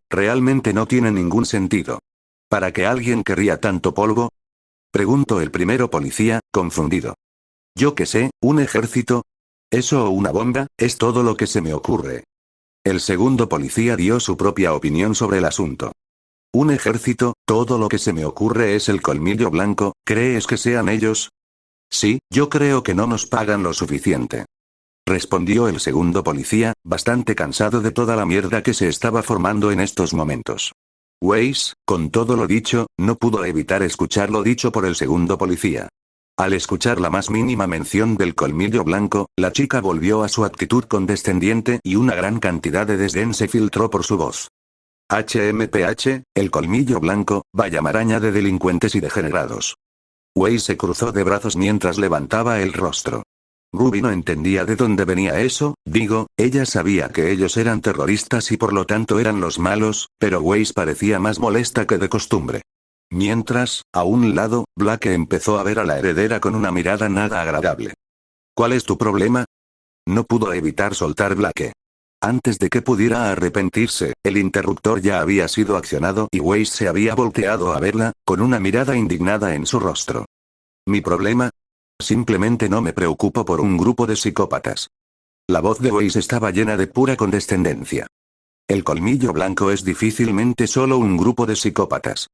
Realmente no tiene ningún sentido. ¿Para qué alguien querría tanto polvo? Preguntó el primero policía, confundido. Yo qué sé, ¿un ejército? ¿Eso o una bomba? Es todo lo que se me ocurre. El segundo policía dio su propia opinión sobre el asunto. ¿Un ejército? Todo lo que se me ocurre es el colmillo blanco. ¿Crees que sean ellos? Sí, yo creo que no nos pagan lo suficiente. Respondió el segundo policía, bastante cansado de toda la mierda que se estaba formando en estos momentos. Weiss, con todo lo dicho, no pudo evitar escuchar lo dicho por el segundo policía. Al escuchar la más mínima mención del colmillo blanco, la chica volvió a su actitud condescendiente y una gran cantidad de desdén se filtró por su voz. HMPH, el colmillo blanco, vaya maraña de delincuentes y degenerados. Weiss se cruzó de brazos mientras levantaba el rostro. Ruby no entendía de dónde venía eso, ella sabía que ellos eran terroristas y por lo tanto eran los malos, pero Weiss parecía más molesta que de costumbre. Mientras, a un lado, Blake empezó a ver a la heredera con una mirada nada agradable. ¿Cuál es tu problema? No pudo evitar soltar Blake. Antes de que pudiera arrepentirse, el interruptor ya había sido accionado y Weiss se había volteado a verla, con una mirada indignada en su rostro. ¿Mi problema? Simplemente no me preocupo por un grupo de psicópatas. La voz de Weiss estaba llena de pura condescendencia. El colmillo blanco es difícilmente solo un grupo de psicópatas.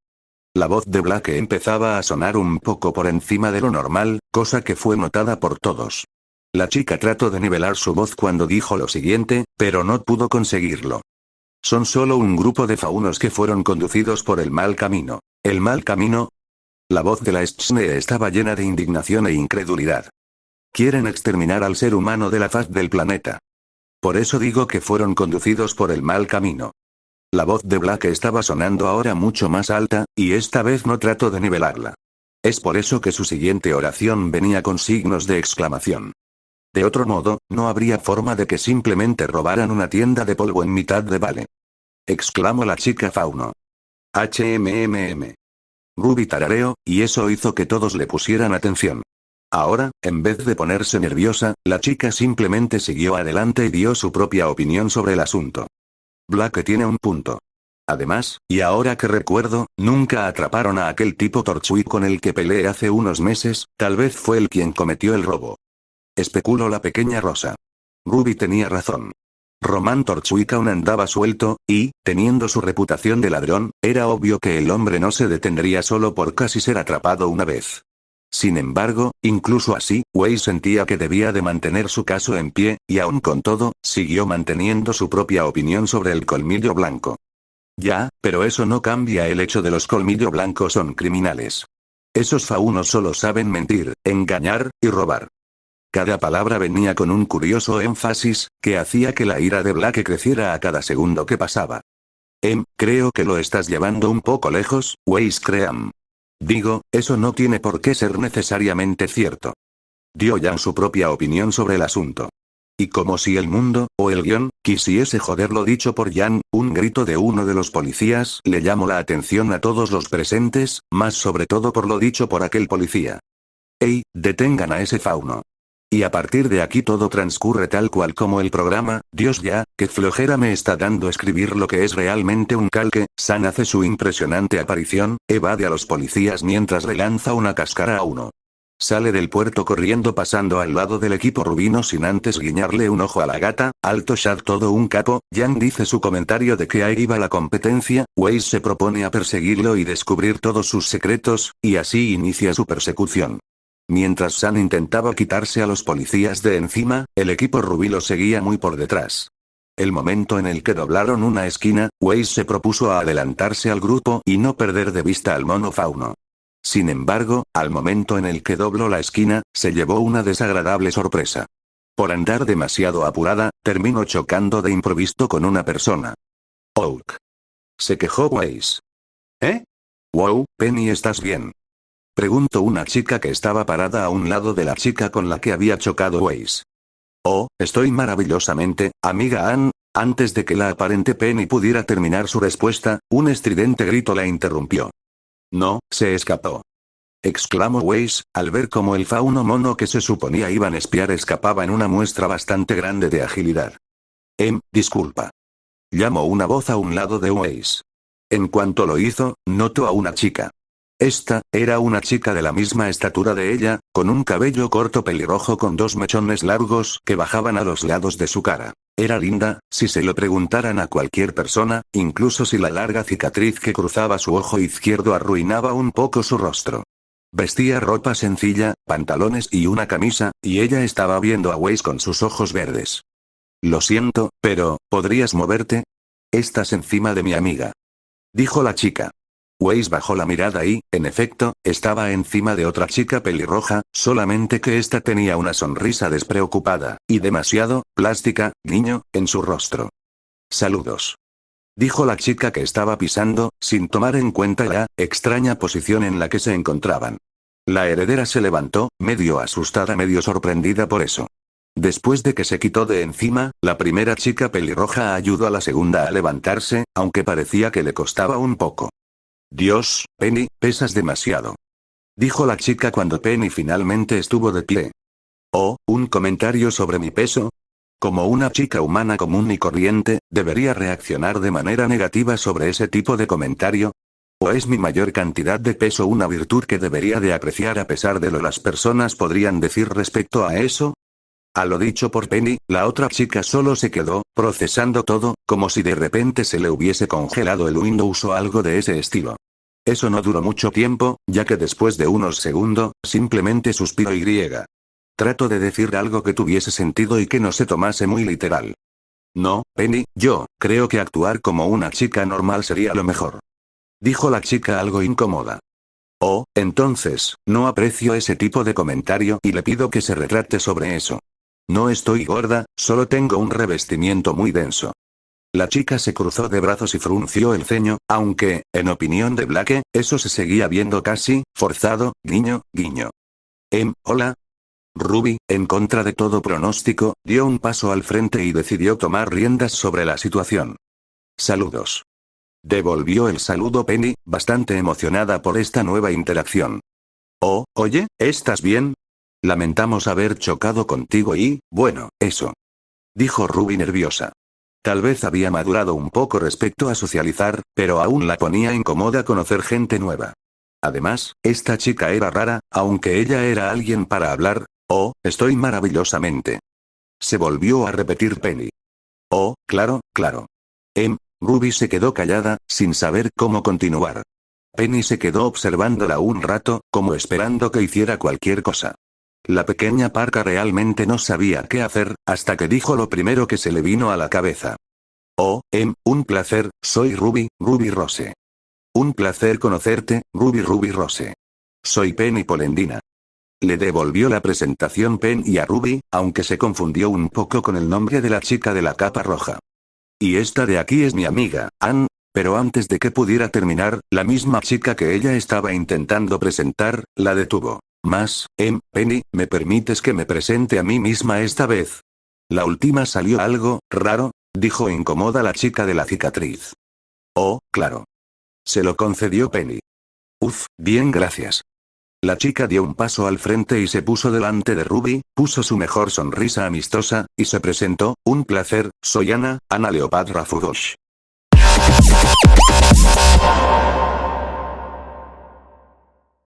La voz de Blake empezaba a sonar un poco por encima de lo normal, cosa que fue notada por todos. La chica trató de nivelar su voz cuando dijo lo siguiente, pero no pudo conseguirlo. Son solo un grupo de faunos que fueron conducidos por el mal camino. ¿El mal camino? La voz de la Schne estaba llena de indignación e incredulidad. Quieren exterminar al ser humano de la faz del planeta. Por eso digo que fueron conducidos por el mal camino. La voz de Blake estaba sonando ahora mucho más alta, y esta vez no trató de nivelarla. Es por eso que su siguiente oración venía con signos de exclamación. De otro modo, no habría forma de que simplemente robaran una tienda de polvo en mitad de Vale. Exclamó la chica fauno. HMMM. Ruby tarareó, y eso hizo que todos le pusieran atención. Ahora, en vez de ponerse nerviosa, la chica simplemente siguió adelante y dio su propia opinión sobre el asunto. Blake tiene un punto. Además, y ahora que recuerdo, nunca atraparon a aquel tipo Torchui con el que peleé hace unos meses, tal vez fue él quien cometió el robo. Especuló la pequeña Rosa. Ruby tenía razón. Roman Torchwick aún andaba suelto, y, teniendo su reputación de ladrón, era obvio que el hombre no se detendría solo por casi ser atrapado una vez. Sin embargo, incluso así, Wei sentía que debía de mantener su caso en pie, y aun con todo, siguió manteniendo su propia opinión sobre el colmillo blanco. Ya, pero eso no cambia el hecho de los colmillo blancos son criminales. Esos faunos solo saben mentir, engañar, y robar. Cada palabra venía con un curioso énfasis, que hacía que la ira de Blake creciera a cada segundo que pasaba. Creo que lo estás llevando un poco lejos, Weiss Cream. Digo, eso no tiene por qué ser necesariamente cierto. Dio Yang su propia opinión sobre el asunto. Y como si el mundo, o el guión, quisiese joder lo dicho por Yang, un grito de uno de los policías le llamó la atención a todos los presentes, más sobre todo por lo dicho por aquel policía. ¡Ey, detengan a ese fauno! Y a partir de aquí todo transcurre tal cual como el programa. Dios ya, qué flojera me está dando escribir lo que es realmente un calque. San hace su impresionante aparición, evade a los policías mientras le lanza una cáscara a uno. Sale del puerto corriendo pasando al lado del equipo rubino sin antes guiñarle un ojo a la gata. Alto Shad todo un capo. Yang dice su comentario de que ahí iba la competencia. Weiss se propone a perseguirlo y descubrir todos sus secretos, y así inicia su persecución. Mientras San intentaba quitarse a los policías de encima, el equipo rubí lo seguía muy por detrás. El momento en el que doblaron una esquina, Weiss se propuso a adelantarse al grupo y no perder de vista al mono fauno. Sin embargo, al momento en el que dobló la esquina, se llevó una desagradable sorpresa. Por andar demasiado apurada, terminó chocando de improviso con una persona. Oak. Se quejó Weiss. ¿Eh? Wow, Penny, ¿estás bien? Preguntó una chica que estaba parada a un lado de la chica con la que había chocado Weiss. Oh, estoy maravillosamente, amiga Ann. Antes de que la aparente Penny pudiera terminar su respuesta, un estridente grito la interrumpió. No, se escapó. Exclamó Weiss, al ver cómo el fauno mono que se suponía iban a espiar escapaba en una muestra bastante grande de agilidad. Disculpa. Llamó una voz a un lado de Weiss. En cuanto lo hizo, notó a una chica. Esta, era una chica de la misma estatura de ella, con un cabello corto pelirrojo con dos mechones largos que bajaban a los lados de su cara. Era linda, si se lo preguntaran a cualquier persona, incluso si la larga cicatriz que cruzaba su ojo izquierdo arruinaba un poco su rostro. Vestía ropa sencilla, pantalones y una camisa, y ella estaba viendo a Weiss con sus ojos verdes. Lo siento, pero, ¿podrías moverte? Estás encima de mi amiga. Dijo la chica. Weiss bajó la mirada y, en efecto, estaba encima de otra chica pelirroja, solamente que ésta tenía una sonrisa despreocupada, y demasiado, plástica, niño, en su rostro. Saludos. Dijo la chica que estaba pisando, sin tomar en cuenta la extraña posición en la que se encontraban. La heredera se levantó, medio asustada, medio sorprendida por eso. Después de que se quitó de encima, la primera chica pelirroja ayudó a la segunda a levantarse, aunque parecía que le costaba un poco. Dios, Penny, pesas demasiado. Dijo la chica cuando Penny finalmente estuvo de pie. Oh, ¿un comentario sobre mi peso? Como una chica humana común y corriente, ¿debería reaccionar de manera negativa sobre ese tipo de comentario? ¿O es mi mayor cantidad de peso una virtud que debería de apreciar a pesar de lo las personas podrían decir respecto a eso? A lo dicho por Penny, la otra chica solo se quedó, procesando todo, como si de repente se le hubiese congelado el Windows o algo de ese estilo. Eso no duró mucho tiempo, ya que después de unos segundos, simplemente suspiró y griega. Trato de decir algo que tuviese sentido y que no se tomase muy literal. No, Penny, yo creo que actuar como una chica normal sería lo mejor. Dijo la chica algo incómoda. Oh, entonces, no aprecio ese tipo de comentario y le pido que se retrate sobre eso. No estoy gorda, solo tengo un revestimiento muy denso. La chica se cruzó de brazos y frunció el ceño, aunque, en opinión de Blake, eso se seguía viendo casi forzado, guiño, guiño. Hola. Ruby, en contra de todo pronóstico, dio un paso al frente y decidió tomar riendas sobre la situación. Saludos. Devolvió el saludo Penny, bastante emocionada por esta nueva interacción. Oh, oye, ¿estás bien? Lamentamos haber chocado contigo y, bueno, eso. Dijo Ruby nerviosa. Tal vez había madurado un poco respecto a socializar, pero aún la ponía incómoda conocer gente nueva. Además, esta chica era rara, aunque ella era alguien para hablar. Oh, estoy maravillosamente. Se volvió a repetir Penny. Oh, claro, claro. Ruby se quedó callada, sin saber cómo continuar. Penny se quedó observándola un rato, como esperando que hiciera cualquier cosa. La pequeña Parka realmente no sabía qué hacer, hasta que dijo lo primero que se le vino a la cabeza. Oh, un placer, soy Ruby Rose. Un placer conocerte, Ruby Rose. Soy Penny Polendina. Le devolvió la presentación Penny a Ruby, aunque se confundió un poco con el nombre de la chica de la capa roja. Y esta de aquí es mi amiga, Ann, pero antes de que pudiera terminar, la misma chica que ella estaba intentando presentar, la detuvo. Penny, ¿me permites que me presente a mí misma esta vez? La última salió algo raro, dijo incómoda la chica de la cicatriz. Oh, claro. Se lo concedió Penny. Bien, gracias. La chica dio un paso al frente y se puso delante de Ruby, puso su mejor sonrisa amistosa, y se presentó, un placer, soy Ana Leopatra Fudosh.